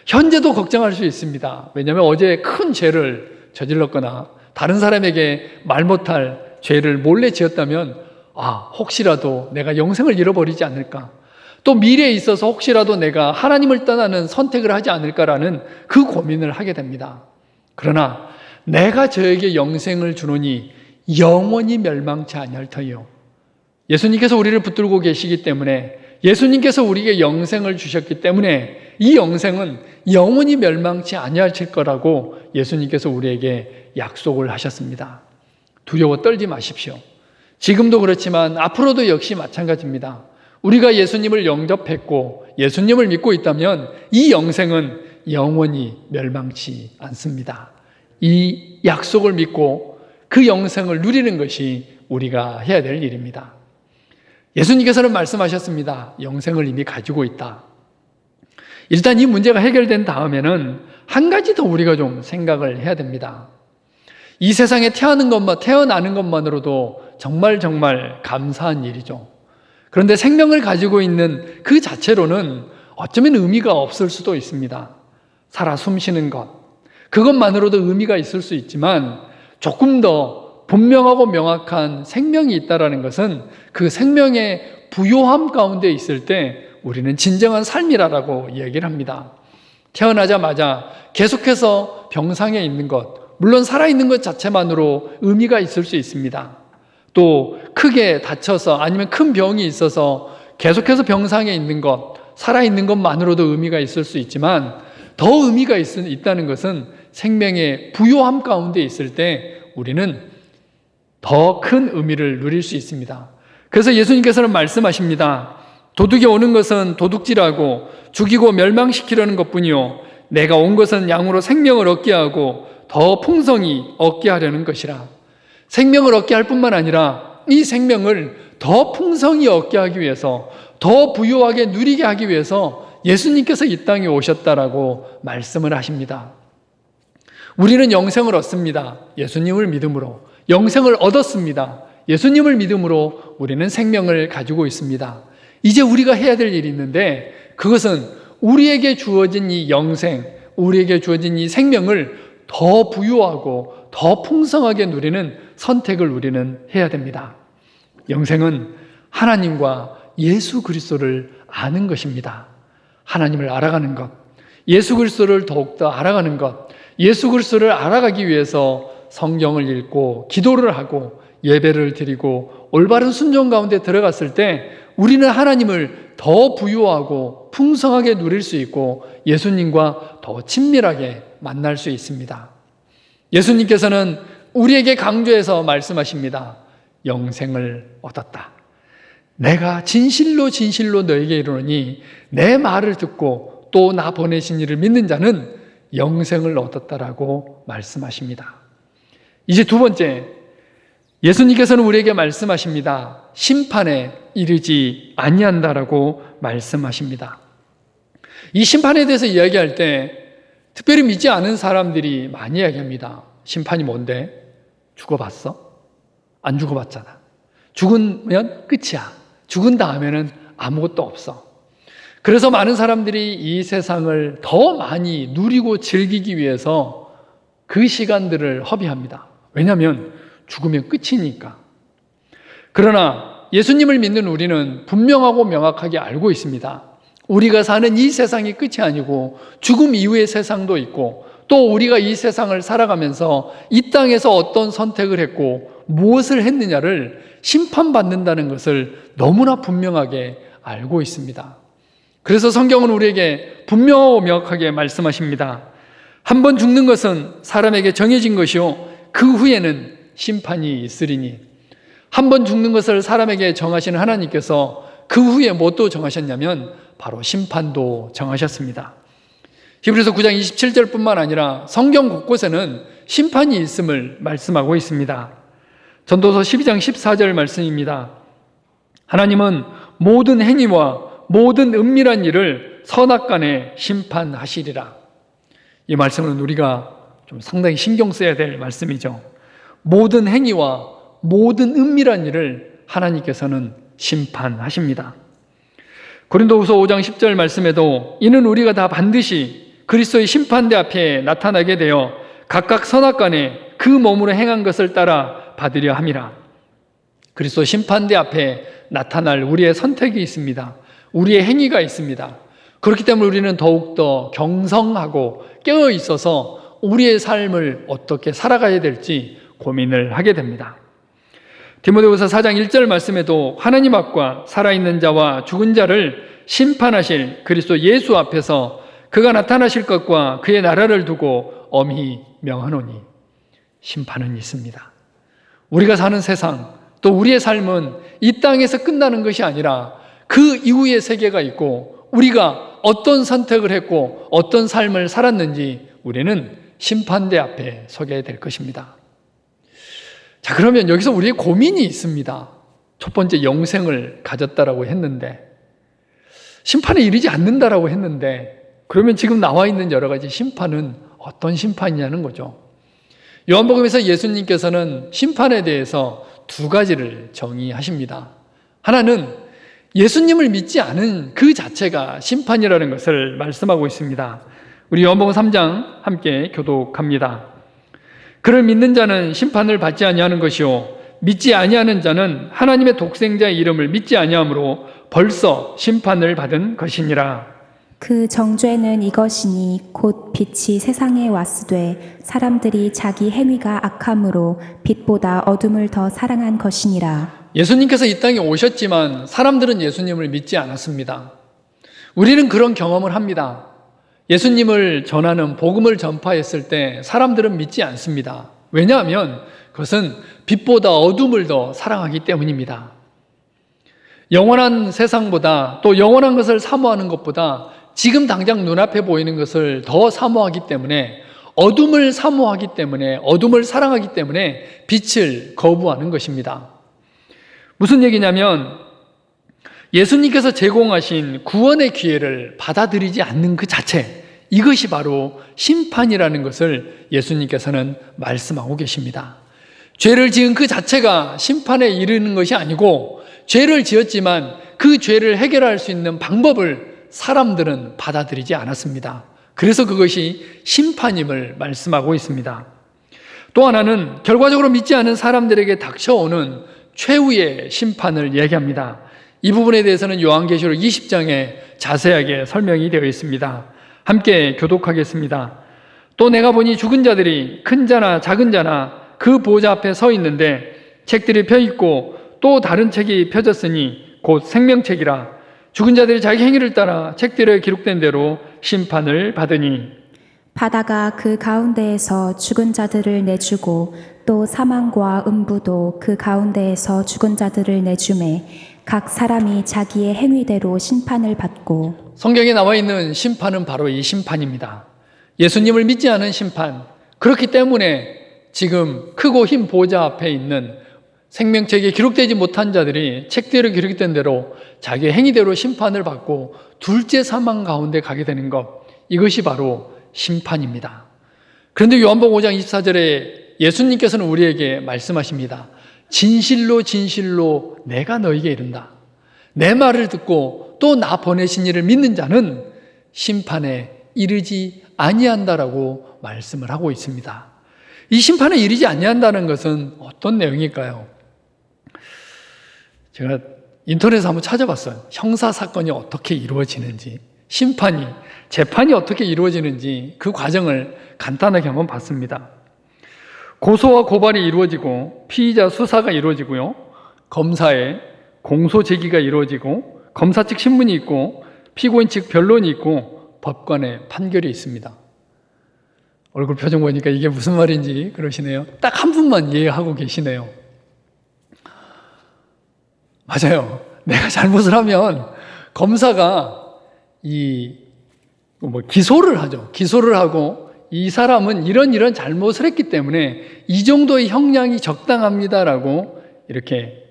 현재도 걱정할 수 있습니다. 왜냐하면 어제 큰 죄를 저질렀거나 다른 사람에게 말 못할 죄를 몰래 지었다면 혹시라도 내가 영생을 잃어버리지 않을까, 또 미래에 있어서 혹시라도 내가 하나님을 떠나는 선택을 하지 않을까라는 그 고민을 하게 됩니다. 그러나 내가 저에게 영생을 주노니 영원히 멸망치 아니할 터이요. 예수님께서 우리를 붙들고 계시기 때문에, 예수님께서 우리에게 영생을 주셨기 때문에 이 영생은 영원히 멸망치 아니할 거라고 예수님께서 우리에게 약속을 하셨습니다. 두려워 떨지 마십시오. 지금도 그렇지만 앞으로도 역시 마찬가지입니다. 우리가 예수님을 영접했고 예수님을 믿고 있다면 이 영생은 영원히 멸망치 않습니다. 이 약속을 믿고 그 영생을 누리는 것이 우리가 해야 될 일입니다. 예수님께서는 말씀하셨습니다. 영생을 이미 가지고 있다. 일단 이 문제가 해결된 다음에는 한 가지 더 우리가 좀 생각을 해야 됩니다. 이 세상에 태어나는 것만으로도 정말 감사한 일이죠. 그런데 생명을 가지고 있는 그 자체로는 어쩌면 의미가 없을 수도 있습니다. 살아 숨쉬는 것, 그것만으로도 의미가 있을 수 있지만 조금 더 분명하고 명확한 생명이 있다는 것은 그 생명의 부요함 가운데 있을 때 우리는 진정한 삶이라고 이야기를 합니다. 태어나자마자 계속해서 병상에 있는 것, 물론 살아있는 것 자체만으로 의미가 있을 수 있습니다. 또 크게 다쳐서 아니면 큰 병이 있어서 계속해서 병상에 있는 것, 살아있는 것만으로도 의미가 있을 수 있지만 더 의미가 있다는 것은 생명의 부요함 가운데 있을 때 우리는 더 큰 의미를 누릴 수 있습니다. 그래서 예수님께서는 말씀하십니다. 도둑이 오는 것은 도둑질하고 죽이고 멸망시키려는 것뿐이요 내가 온 것은 양으로 생명을 얻게 하고 더 풍성히 얻게 하려는 것이라. 생명을 얻게 할 뿐만 아니라 이 생명을 더 풍성히 얻게 하기 위해서, 더 부유하게 누리게 하기 위해서 예수님께서 이 땅에 오셨다라고 말씀을 하십니다. 우리는 영생을 얻습니다. 예수님을 믿음으로. 영생을 얻었습니다. 예수님을 믿음으로 우리는 생명을 가지고 있습니다. 이제 우리가 해야 될 일이 있는데 그것은 우리에게 주어진 이 영생, 우리에게 주어진 이 생명을 더 부유하고 더 풍성하게 누리는 선택을 우리는 해야 됩니다. 영생은 하나님과 예수 그리스도를 아는 것입니다. 하나님을 알아가는 것, 예수 그리스도를 더욱더 알아가는 것, 예수 그리스도를 알아가기 위해서 성경을 읽고 기도를 하고 예배를 드리고 올바른 순종 가운데 들어갔을 때 우리는 하나님을 더 부유하고 풍성하게 누릴 수 있고 예수님과 더 친밀하게 만날 수 있습니다. 예수님께서는 우리에게 강조해서 말씀하십니다. 영생을 얻었다. 내가 진실로 너에게 이르노니 내 말을 듣고 또 나 보내신 이를 믿는 자는 영생을 얻었다라고 말씀하십니다. 이제 두 번째, 예수님께서는 우리에게 말씀하십니다. 심판에 이르지 아니한다라고 말씀하십니다. 이 심판에 대해서 이야기할 때 특별히 믿지 않은 사람들이 많이 이야기합니다. 심판이 뭔데? 죽어봤어? 안 죽어봤잖아. 죽으면 끝이야. 죽은 다음에는 아무것도 없어. 그래서 많은 사람들이 이 세상을 더 많이 누리고 즐기기 위해서 그 시간들을 허비합니다. 왜냐하면 죽으면 끝이니까. 그러나 예수님을 믿는 우리는 분명하고 명확하게 알고 있습니다. 우리가 사는 이 세상이 끝이 아니고 죽음 이후의 세상도 있고, 또 우리가 이 세상을 살아가면서 이 땅에서 어떤 선택을 했고 무엇을 했느냐를 심판받는다는 것을 너무나 분명하게 알고 있습니다. 그래서 성경은 우리에게 분명하고 명확하게 말씀하십니다. 한 번 죽는 것은 사람에게 정해진 것이요 그 후에는 심판이 있으리니. 한 번 죽는 것을 사람에게 정하시는 하나님께서 그 후에 무엇도 정하셨냐면 바로 심판도 정하셨습니다. 히브리서 9장 27절뿐만 아니라 성경 곳곳에는 심판이 있음을 말씀하고 있습니다. 전도서 12장 14절 말씀입니다. 하나님은 모든 행위와 모든 은밀한 일을 선악간에 심판하시리라. 이 말씀은 우리가 좀 상당히 신경 써야 될 말씀이죠. 모든 행위와 모든 은밀한 일을 하나님께서는 심판하십니다. 고린도후서 5장 10절 말씀에도 이는 우리가 다 반드시 그리스도의 심판대 앞에 나타나게 되어 각각 선악간에 그 몸으로 행한 것을 따라 받으려 함이라. 그리스도 심판대 앞에 나타날 우리의 선택이 있습니다. 우리의 행위가 있습니다. 그렇기 때문에 우리는 더욱더 경성하고 깨어 있어서 우리의 삶을 어떻게 살아가야 될지 고민을 하게 됩니다. 디모데후서 4장 1절 말씀에도 하나님 앞과 살아있는 자와 죽은 자를 심판하실 그리스도 예수 앞에서 그가 나타나실 것과 그의 나라를 두고 엄히 명하노니. 심판은 있습니다. 우리가 사는 세상, 또 우리의 삶은 이 땅에서 끝나는 것이 아니라 그 이후의 세계가 있고, 우리가 어떤 선택을 했고 어떤 삶을 살았는지 우리는 심판대 앞에 서게 될 것입니다. 자, 그러면 여기서 우리의 고민이 있습니다. 첫 번째, 영생을 가졌다라고 했는데, 심판에 이르지 않는다라고 했는데, 그러면 지금 나와 있는 여러 가지 심판은 어떤 심판이냐는 거죠. 요한복음에서 예수님께서는 심판에 대해서 두 가지를 정의하십니다. 하나는 예수님을 믿지 않은 그 자체가 심판이라는 것을 말씀하고 있습니다. 우리 요한복음 3장 함께 교독합니다. 그를 믿는 자는 심판을 받지 아니하는 것이요 믿지 아니하는 자는 하나님의 독생자의 이름을 믿지 아니하므로 벌써 심판을 받은 것이니라. 그 정죄는 이것이니 곧 빛이 세상에 왔으되 사람들이 자기 행위가 악함으로 빛보다 어둠을 더 사랑한 것이니라. 예수님께서 이 땅에 오셨지만 사람들은 예수님을 믿지 않았습니다. 우리는 그런 경험을 합니다. 예수님을 전하는 복음을 전파했을 때 사람들은 믿지 않습니다. 왜냐하면 그것은 빛보다 어둠을 더 사랑하기 때문입니다. 영원한 세상보다, 또 영원한 것을 사모하는 것보다 지금 당장 눈앞에 보이는 것을 더 사모하기 때문에, 어둠을 사모하기 때문에, 어둠을 사랑하기 때문에 빛을 거부하는 것입니다. 무슨 얘기냐면 예수님께서 제공하신 구원의 기회를 받아들이지 않는 그 자체, 이것이 바로 심판이라는 것을 예수님께서는 말씀하고 계십니다. 죄를 지은 그 자체가 심판에 이르는 것이 아니고, 죄를 지었지만 그 죄를 해결할 수 있는 방법을 사람들은 받아들이지 않았습니다. 그래서 그것이 심판임을 말씀하고 있습니다. 또 하나는 결과적으로 믿지 않은 사람들에게 닥쳐오는 최후의 심판을 이야기합니다. 이 부분에 대해서는 요한계시록 20장에 자세하게 설명이 되어 있습니다. 함께 교독하겠습니다. 또 내가 보니 죽은 자들이 큰 자나 작은 자나 그 보좌 앞에 서 있는데 책들이 펴 있고 또 다른 책이 펴졌으니 곧 생명책이라. 죽은 자들이 자기 행위를 따라 책들에 기록된 대로 심판을 받으니. 바다가 그 가운데에서 죽은 자들을 내주고 또 사망과 음부도 그 가운데에서 죽은 자들을 내주매 각 사람이 자기의 행위대로 심판을 받고. 성경에 나와 있는 심판은 바로 이 심판입니다. 예수님을 믿지 않은 심판. 그렇기 때문에 지금 크고 흰 보좌 앞에 있는 생명책에 기록되지 못한 자들이 책대로 기록된 대로 자기 행위대로 심판을 받고 둘째 사망 가운데 가게 되는 것, 이것이 바로 심판입니다. 그런데 요한복음 5장 24절에 예수님께서는 우리에게 말씀하십니다. 진실로 진실로 내가 너에게 이른다. 내 말을 듣고 또 나 보내신 이를 믿는 자는 심판에 이르지 아니한다라고 말씀을 하고 있습니다. 이 심판에 이르지 아니한다는 것은 어떤 내용일까요? 제가 인터넷에서 한번 찾아봤어요. 형사 사건이 어떻게 이루어지는지, 재판이 어떻게 이루어지는지 그 과정을 간단하게 한번 봤습니다. 고소와 고발이 이루어지고 피의자 수사가 이루어지고요. 검사의 공소 제기가 이루어지고 검사 측 신문이 있고 피고인 측 변론이 있고 법관의 판결이 있습니다. 얼굴 표정 보니까 이게 무슨 말인지 그러시네요. 딱 한 분만 이해하고 계시네요. 맞아요. 내가 잘못을 하면 검사가 기소를 하죠. 기소를 하고 이 사람은 이런 잘못을 했기 때문에 이 정도의 형량이 적당합니다라고 이렇게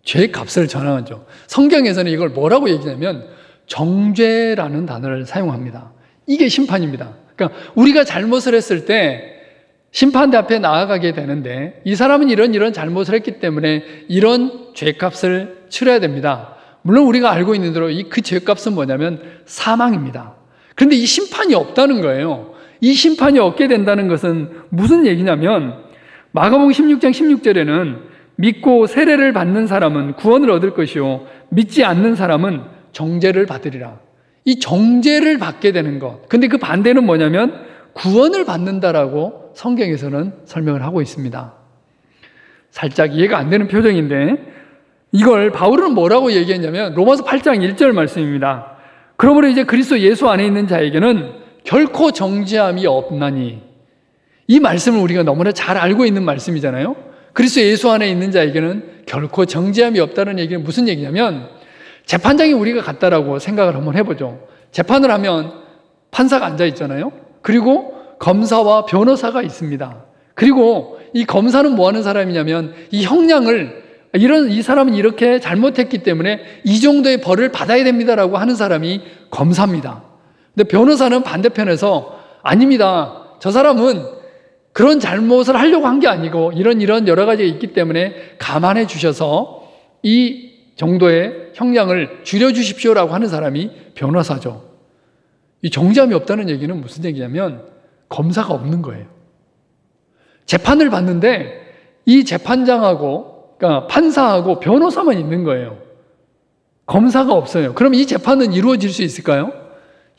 죄의 값을 전하죠. 성경에서는 이걸 뭐라고 얘기하냐면 정죄라는 단어를 사용합니다. 이게 심판입니다. 그러니까 우리가 잘못을 했을 때 심판대 앞에 나아가게 되는데 이 사람은 이런 잘못을 했기 때문에 이런 죄값을 치러야 됩니다. 물론 우리가 알고 있는 대로 그 죄값은 뭐냐면 사망입니다. 그런데 이 심판이 없다는 거예요. 이 심판이 없게 된다는 것은 무슨 얘기냐면 마가복음 16장 16절에는 믿고 세례를 받는 사람은 구원을 얻을 것이요 믿지 않는 사람은 정죄를 받으리라. 이 정죄를 받게 되는 것. 근데 그 반대는 뭐냐면 구원을 받는다라고 성경에서는 설명을 하고 있습니다. 살짝 이해가 안 되는 표정인데 이걸 바울은 뭐라고 얘기했냐면 로마서 8장 1절 말씀입니다. 그러므로 이제 그리스도 예수 안에 있는 자에게는 결코 정죄함이 없나니, 이 말씀을 우리가 너무나 잘 알고 있는 말씀이잖아요. 그리스도 예수 안에 있는 자에게는 결코 정죄함이 없다는 얘기는 무슨 얘기냐면 재판장이 우리가 같다라고 생각을 한번 해보죠. 재판을 하면 판사가 앉아 있잖아요. 그리고 검사와 변호사가 있습니다. 그리고 이 검사는 뭐 하는 사람이냐면 이 형량을 이 사람은 이렇게 잘못했기 때문에 이 정도의 벌을 받아야 됩니다라고 하는 사람이 검사입니다. 근데 변호사는 반대편에서 아닙니다. 저 사람은 그런 잘못을 하려고 한 게 아니고 이런 여러 가지가 있기 때문에 감안해 주셔서 이 정도의 형량을 줄여주십시오라고 하는 사람이 변호사죠. 이 정죄함이 없다는 얘기는 무슨 얘기냐면 검사가 없는 거예요. 재판을 받는데 이 재판장하고 그러니까 판사하고 변호사만 있는 거예요. 검사가 없어요. 그럼 이 재판은 이루어질 수 있을까요?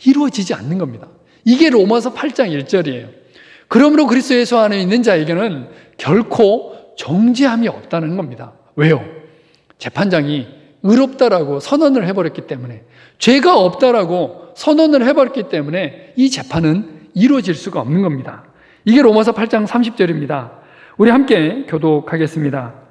이루어지지 않는 겁니다. 이게 로마서 8장 1절이에요. 그러므로 그리스도 예수 안에 있는 자에게는 결코 정죄함이 없다는 겁니다. 왜요? 재판장이 의롭다라고 선언을 해버렸기 때문에, 죄가 없다라고 선언을 해버렸기 때문에 이 재판은 이루어질 수가 없는 겁니다. 이게 로마서 8장 30절입니다. 우리 함께 교독하겠습니다.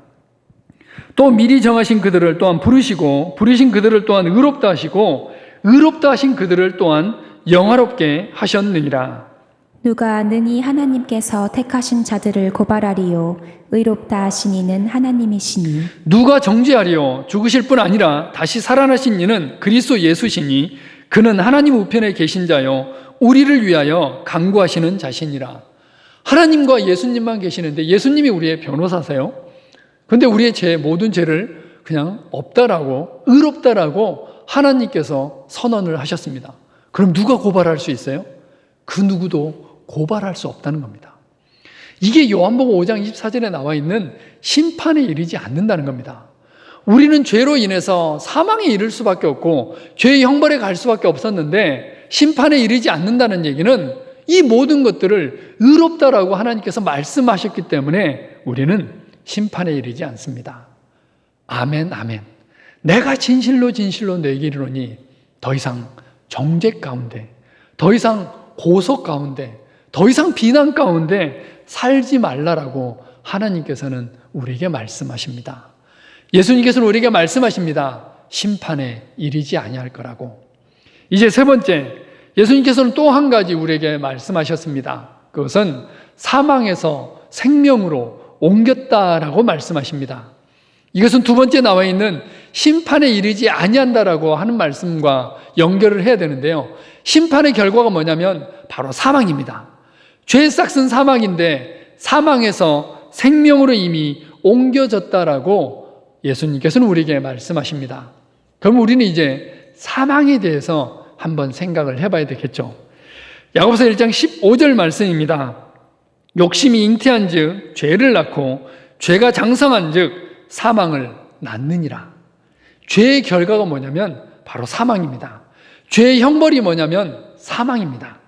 또 미리 정하신 그들을 또한 부르시고 부르신 그들을 또한 의롭다 하시고 의롭다 하신 그들을 또한 영화롭게 하셨느니라. 누가 능히 하나님께서 택하신 자들을 고발하리요 의롭다 하신 이는 하나님이시니 누가 정죄하리요 죽으실 뿐 아니라 다시 살아나신 이는 그리스도 예수시니 그는 하나님 우편에 계신 자요 우리를 위하여 간구하시는 자시니라. 하나님과 예수님만 계시는데 예수님이 우리의 변호사세요. 근데 우리의 모든 죄를 그냥 없다라고, 의롭다라고 하나님께서 선언을 하셨습니다. 그럼 누가 고발할 수 있어요? 그 누구도 고발할 수 없다는 겁니다. 이게 요한복음 5장 24절에 나와 있는 심판에 이르지 않는다는 겁니다. 우리는 죄로 인해서 사망에 이를 수밖에 없고 죄의 형벌에 갈 수밖에 없었는데 심판에 이르지 않는다는 얘기는 이 모든 것들을 의롭다라고 하나님께서 말씀하셨기 때문에 우리는 심판에 이르지 않습니다. 아멘, 아멘. 내가 진실로 내게 이르노니 더 이상 정죄 가운데, 더 이상 고소 가운데, 더 이상 비난 가운데 살지 말라라고 하나님께서는 우리에게 말씀하십니다. 예수님께서는 우리에게 말씀하십니다. 심판에 이르지 아니할 거라고. 이제 세 번째, 예수님께서는 또 한 가지 우리에게 말씀하셨습니다. 그것은 사망에서 생명으로 옮겼다라고 말씀하십니다. 이것은 두 번째 나와 있는 심판에 이르지 아니한다라고 하는 말씀과 연결을 해야 되는데요. 심판의 결과가 뭐냐면 바로 사망입니다. 죄의 싹은 사망인데 사망에서 생명으로 이미 옮겨졌다라고 예수님께서는 우리에게 말씀하십니다. 그럼 우리는 이제 사망에 대해서 한번 생각을 해봐야 되겠죠. 야고보서 1장 15절 말씀입니다. 욕심이 잉태한즉 죄를 낳고 죄가 장성한즉 사망을 낳느니라. 죄의 결과가 뭐냐면 바로 사망입니다. 죄의 형벌이 뭐냐면 사망입니다.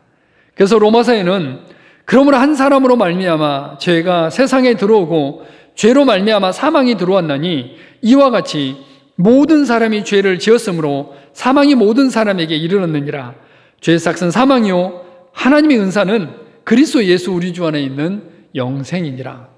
그래서 로마서에는 그러므로 한 사람으로 말미암아 죄가 세상에 들어오고 죄로 말미암아 사망이 들어왔나니 이와 같이 모든 사람이 죄를 지었으므로 사망이 모든 사람에게 이르렀느니라. 죄의 삭은 사망이요 하나님의 은사는 그리스도 예수 우리 주 안에 있는 영생이니라.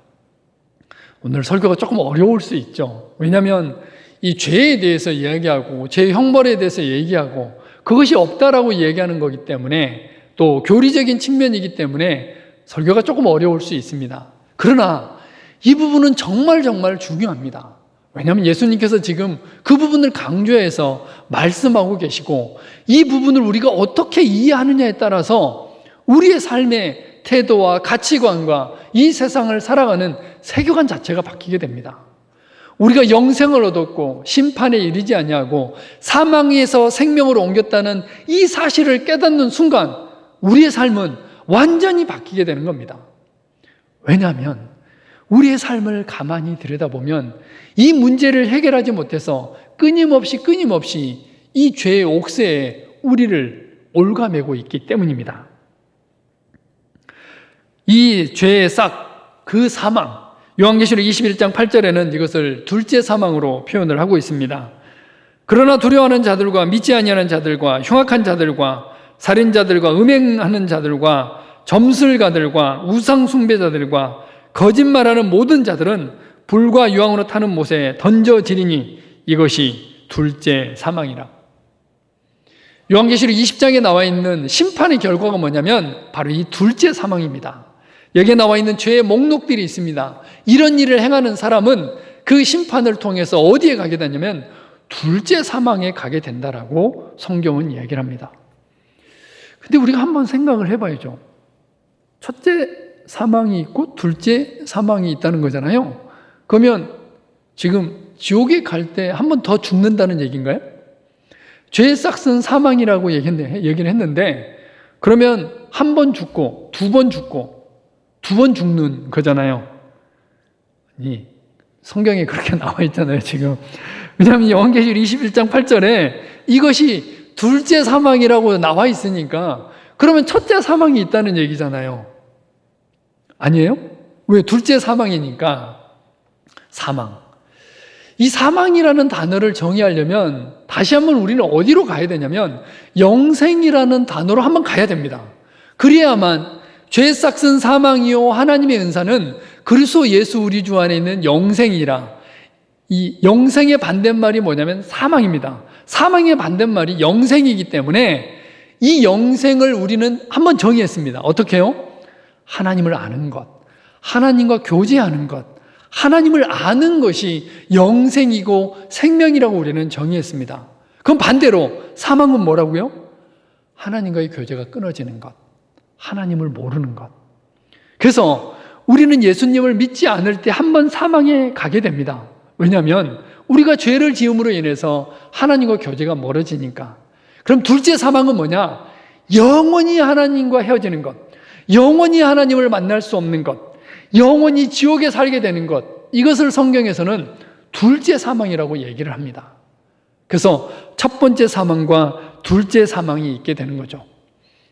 오늘 설교가 조금 어려울 수 있죠. 왜냐하면 이 죄에 대해서 이야기하고 죄의 형벌에 대해서 얘기하고 그것이 없다라고 얘기하는 거기 때문에 또 교리적인 측면이기 때문에 설교가 조금 어려울 수 있습니다. 그러나 이 부분은 정말 중요합니다. 왜냐하면 예수님께서 지금 그 부분을 강조해서 말씀하고 계시고 이 부분을 우리가 어떻게 이해하느냐에 따라서 우리의 삶의 태도와 가치관과 이 세상을 살아가는 세계관 자체가 바뀌게 됩니다. 우리가 영생을 얻었고 심판에 이르지 아니하고 사망에서 생명으로 옮겼다는 이 사실을 깨닫는 순간 우리의 삶은 완전히 바뀌게 되는 겁니다. 왜냐하면 우리의 삶을 가만히 들여다보면 이 문제를 해결하지 못해서 끊임없이 이 죄의 옥새에 우리를 올가매고 있기 때문입니다. 이 죄의 싹, 그 사망, 요한계시록 21장 8절에는 이것을 둘째 사망으로 표현을 하고 있습니다. 그러나 두려워하는 자들과 믿지 아니하는 자들과 흉악한 자들과 살인자들과 음행하는 자들과 점술가들과 우상 숭배자들과 거짓말하는 모든 자들은 불과 유황으로 타는 못에 던져지리니 이것이 둘째 사망이라. 요한계시록 20장에 나와 있는 심판의 결과가 뭐냐면 바로 이 둘째 사망입니다. 여기에 나와 있는 죄의 목록들이 있습니다. 이런 일을 행하는 사람은 그 심판을 통해서 어디에 가게 되냐면 둘째 사망에 가게 된다라고 성경은 이야기를 합니다. 근데 우리가 한번 생각을 해봐야죠. 첫째 사망이 있고 둘째 사망이 있다는 거잖아요. 그러면 지금 지옥에 갈 때 한 번 더 죽는다는 얘기인가요? 죄의 싹은 사망이라고 얘기를 했는데 그러면 한 번 죽고 두 번 죽고 두 번 죽는 거잖아요. 아니, 성경에 그렇게 나와 있잖아요, 지금. 왜냐하면 요한계시록 21장 8절에 이것이 둘째 사망이라고 나와 있으니까 그러면 첫째 사망이 있다는 얘기잖아요. 아니에요? 왜? 둘째 사망이니까 사망. 이 사망이라는 단어를 정의하려면 다시 한번 우리는 어디로 가야 되냐면 영생이라는 단어로 한번 가야 됩니다. 그래야만 죄의 싹은 사망이요 하나님의 은사는 그리스도 예수 우리 주 안에 있는 영생이라. 이 영생의 반대말이 뭐냐면 사망입니다. 사망의 반대말이 영생이기 때문에 이 영생을 우리는 한번 정의했습니다. 어떻게 해요? 하나님을 아는 것, 하나님과 교제하는 것, 하나님을 아는 것이 영생이고 생명이라고 우리는 정의했습니다. 그럼 반대로 사망은 뭐라고요? 하나님과의 교제가 끊어지는 것, 하나님을 모르는 것. 그래서 우리는 예수님을 믿지 않을 때 한 번 사망에 가게 됩니다. 왜냐하면 우리가 죄를 지음으로 인해서 하나님과 교제가 멀어지니까. 그럼 둘째 사망은 뭐냐? 영원히 하나님과 헤어지는 것, 영원히 하나님을 만날 수 없는 것, 영원히 지옥에 살게 되는 것, 이것을 성경에서는 둘째 사망이라고 얘기를 합니다. 그래서 첫 번째 사망과 둘째 사망이 있게 되는 거죠.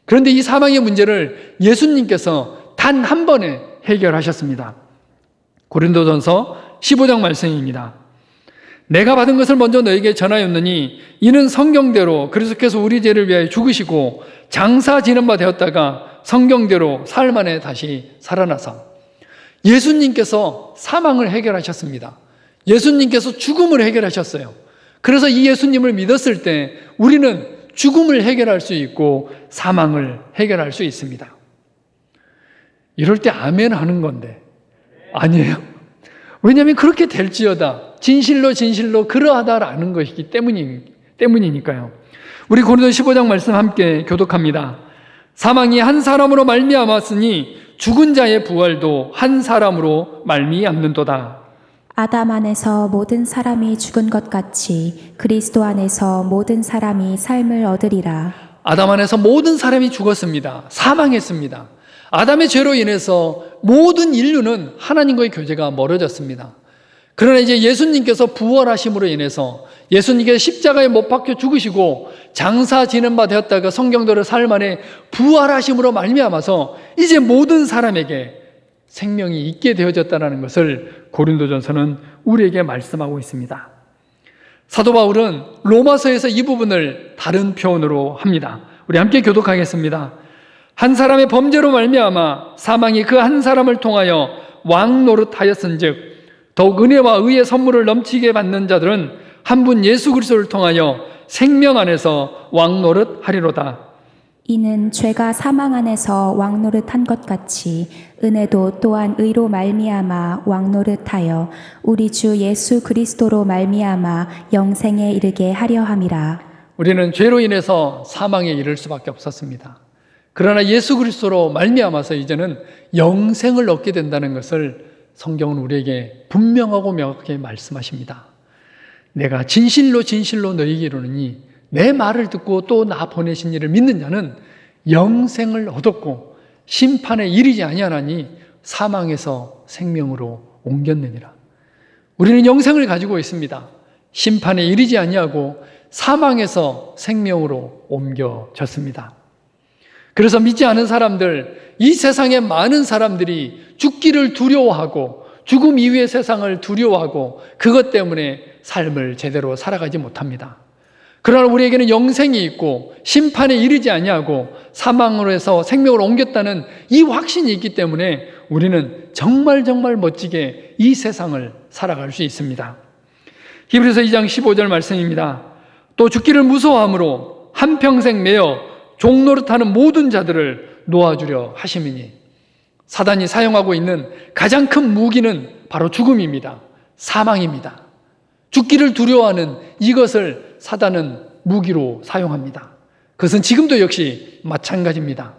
그런데 이 사망의 문제를 예수님께서 단 한 번에 해결하셨습니다. 고린도전서 15장 말씀입니다. 내가 받은 것을 먼저 너에게 전하였느니 이는 성경대로 그리스도께서 우리 죄를 위하여 죽으시고 장사 지는 바 되었다가 성경대로 사흘 만에 다시 살아나사. 예수님께서 사망을 해결하셨습니다. 예수님께서 죽음을 해결하셨어요. 그래서 이 예수님을 믿었을 때 우리는 죽음을 해결할 수 있고 사망을 해결할 수 있습니다. 이럴 때 아멘 하는 건데 아니에요? 왜냐하면 그렇게 될지어다 진실로 그러하다라는 것이기 때문이니까요. 우리 고린도 15장 말씀 함께 교독합니다. 사망이 한 사람으로 말미암았으니 죽은 자의 부활도 한 사람으로 말미암는도다. 아담 안에서 모든 사람이 죽은 것 같이 그리스도 안에서 모든 사람이 삶을 얻으리라. 아담 안에서 모든 사람이 죽었습니다. 사망했습니다. 아담의 죄로 인해서 모든 인류는 하나님과의 교제가 멀어졌습니다. 그러나 이제 예수님께서 부활하심으로 인해서 예수님께서 십자가에 못 박혀 죽으시고 장사 지는 바 되었다가 성경대로 사흘 만에 부활하심으로 말미암아서 이제 모든 사람에게 생명이 있게 되어졌다는 것을 고린도전서는 우리에게 말씀하고 있습니다. 사도 바울은 로마서에서 이 부분을 다른 표현으로 합니다. 우리 함께 교독하겠습니다. 한 사람의 범죄로 말미암아 사망이 그 한 사람을 통하여 왕 노릇하였은즉 더욱 은혜와 의의 선물을 넘치게 받는 자들은 한 분 예수 그리스도를 통하여 생명 안에서 왕 노릇하리로다. 이는 죄가 사망 안에서 왕노릇한 것 같이 은혜도 또한 의로 말미암아 왕노릇하여 우리 주 예수 그리스도로 말미암아 영생에 이르게 하려 함이라. 우리는 죄로 인해서 사망에 이를 수밖에 없었습니다. 그러나 예수 그리스도로 말미암아서 이제는 영생을 얻게 된다는 것을 성경은 우리에게 분명하고 명확하게 말씀하십니다. 내가 진실로 진실로 너희에게 이르노니 내 말을 듣고 또 나 보내신 이를 믿는 자는 영생을 얻었고 심판에 이르지 아니하나니 사망에서 생명으로 옮겼느니라. 우리는 영생을 가지고 있습니다. 심판에 이르지 아니하고 사망에서 생명으로 옮겨졌습니다. 그래서 믿지 않은 사람들, 이 세상에 많은 사람들이 죽기를 두려워하고 죽음 이후의 세상을 두려워하고 그것 때문에 삶을 제대로 살아가지 못합니다. 그러나 우리에게는 영생이 있고 심판에 이르지 아니하고 사망으로 해서 생명으로 옮겼다는 이 확신이 있기 때문에 우리는 정말 멋지게 이 세상을 살아갈 수 있습니다. 히브리서 2장 15절 말씀입니다. 또 죽기를 무서워함으로 한평생 매어 종노릇하는 모든 자들을 놓아주려 하심이니. 사단이 사용하고 있는 가장 큰 무기는 바로 죽음입니다. 사망입니다. 죽기를 두려워하는 이것을 사단은 무기로 사용합니다. 그것은 지금도 역시 마찬가지입니다.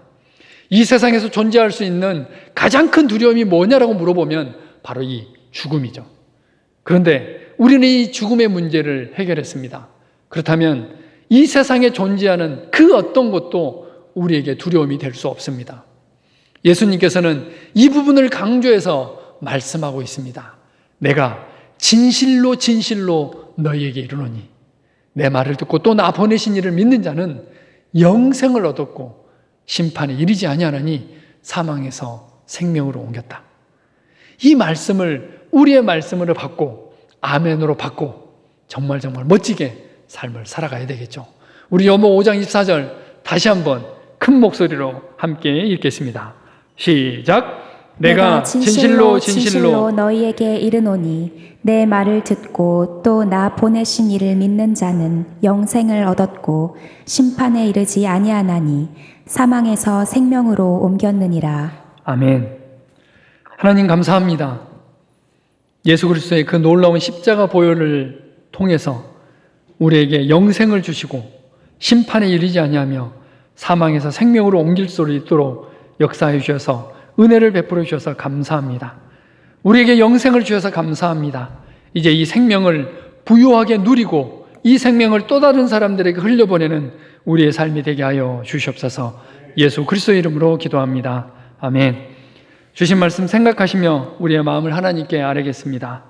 이 세상에서 존재할 수 있는 가장 큰 두려움이 뭐냐라고 물어보면 바로 이 죽음이죠. 그런데 우리는 이 죽음의 문제를 해결했습니다. 그렇다면 이 세상에 존재하는 그 어떤 것도 우리에게 두려움이 될 수 없습니다. 예수님께서는 이 부분을 강조해서 말씀하고 있습니다. 내가 진실로 너희에게 이르노니 내 말을 듣고 또 나 보내신 이를 믿는 자는 영생을 얻었고 심판에 이르지 아니하나니 사망에서 생명으로 옮겼다. 이 말씀을 우리의 말씀으로 받고 아멘으로 받고 정말 멋지게 삶을 살아가야 되겠죠. 우리 요모 5장 24절 다시 한번 큰 목소리로 함께 읽겠습니다. 시작. 내가 진실로 너희에게 이르노니 내 말을 듣고 또 나 보내신 이를 믿는 자는 영생을 얻었고 심판에 이르지 아니하나니 사망에서 생명으로 옮겼느니라. 아멘. 하나님 감사합니다. 예수 그리스도의 그 놀라운 십자가 보혈을 통해서 우리에게 영생을 주시고 심판에 이르지 아니하며 사망에서 생명으로 옮길 수 있도록 역사해 주셔서 은혜를 베풀어 주셔서 감사합니다. 우리에게 영생을 주셔서 감사합니다. 이제 이 생명을 부유하게 누리고 이 생명을 또 다른 사람들에게 흘려보내는 우리의 삶이 되게 하여 주시옵소서. 예수 그리스도의 이름으로 기도합니다. 아멘. 주신 말씀 생각하시며 우리의 마음을 하나님께 아뢰겠습니다.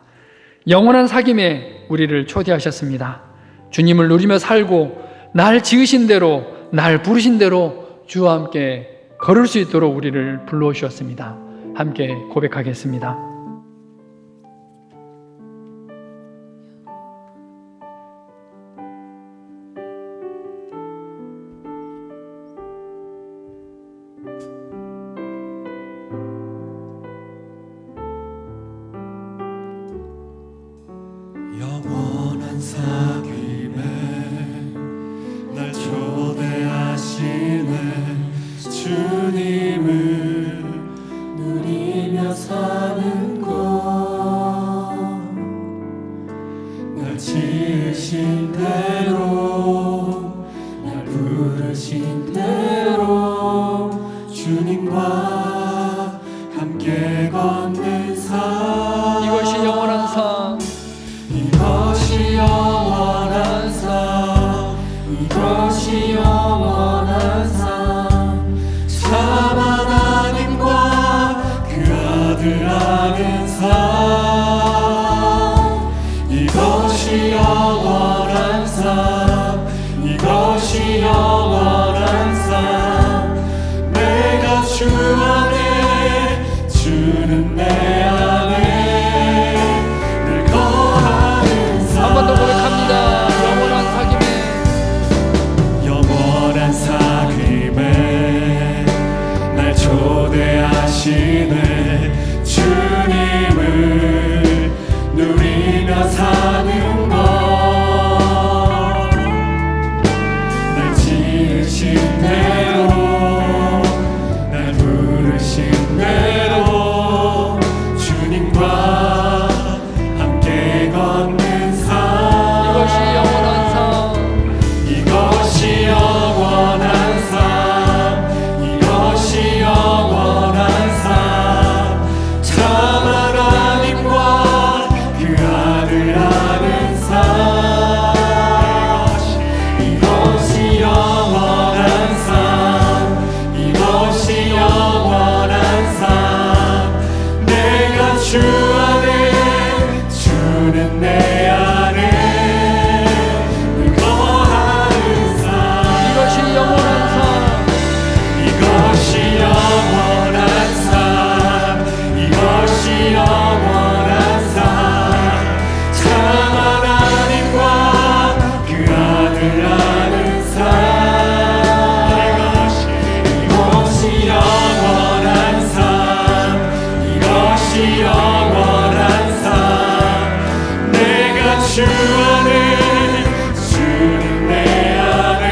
영원한 사귐에 우리를 초대하셨습니다. 주님을 누리며 살고 날 지으신 대로 날 부르신 대로 주와 함께 걸을 수 있도록 우리를 불러주셨습니다. 함께 고백하겠습니다. 영원한 사귐에 날 초대하시네. 주님을 누리며 사는 것, 날 지으신 대로 날 부르신 대로 주님과 함께 걷는 삶, 이것이 영원한 삶, 이것이 영원한 삶, 이것이 영원한 삶. 참 하나님 아들 아는 삶 이것이 영원한 삶 이것이 영원한 삶 내가 주 안에 주는 내 안에 늘 거하는 삶 한 번 더 고백합니다. 영원한 사귐에 날 초대하시네 주님을 누리며 사는 것 날 지으신 대로 날 부르신 대로 주님과 함께 걷는 삶 이것이 영원한 삶 이것이 영원한 삶 이것이 영원한 삶 참 하나님과 그 아들 아는 삶 이것이 영원한 삶 이것이 영원한 삶 내가 주 안에 주는 내 안에 늘 거하는 삶 이것이 영원한 삶 이것이 영원한 삶 이것이 영원한 삶 참 하나님과 그 아들 아는 삶 이것이 영원한 삶 이것이 영원한 삶 내가 주 안에 주는 내 안에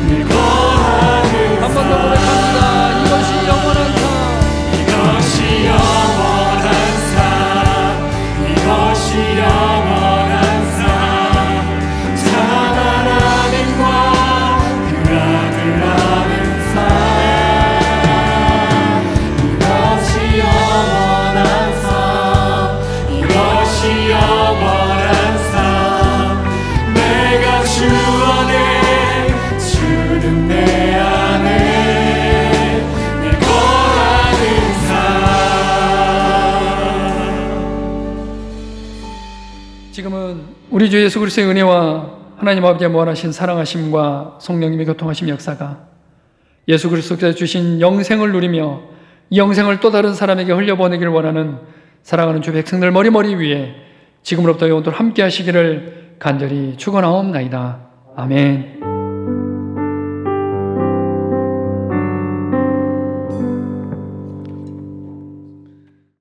늘 거하는 한 번 더 고백합니다. 이것이 영원한 삶 이것이 영원한 삶 이것이 영원한 삶 참 하나님과 그 아들 아는 삶 이것이 영원한 삶 이것이 영원한 삶 내가 주 안에 주는 내 안에 늘 거하는 삶 지금은 우리 주 예수 그리스도의 은혜와 하나님 아버지의 무한하신 사랑하심과 성령님의 교통하심 역사가 예수 그리스도께서 주신 영생을 누리며 이 영생을 또 다른 사람에게 흘려보내기를 원하는 사랑하는 주 백성들 머리머리 위에 지금으로부터 영원토록 함께 하시기를 간절히 축원하옵나이다. 아멘.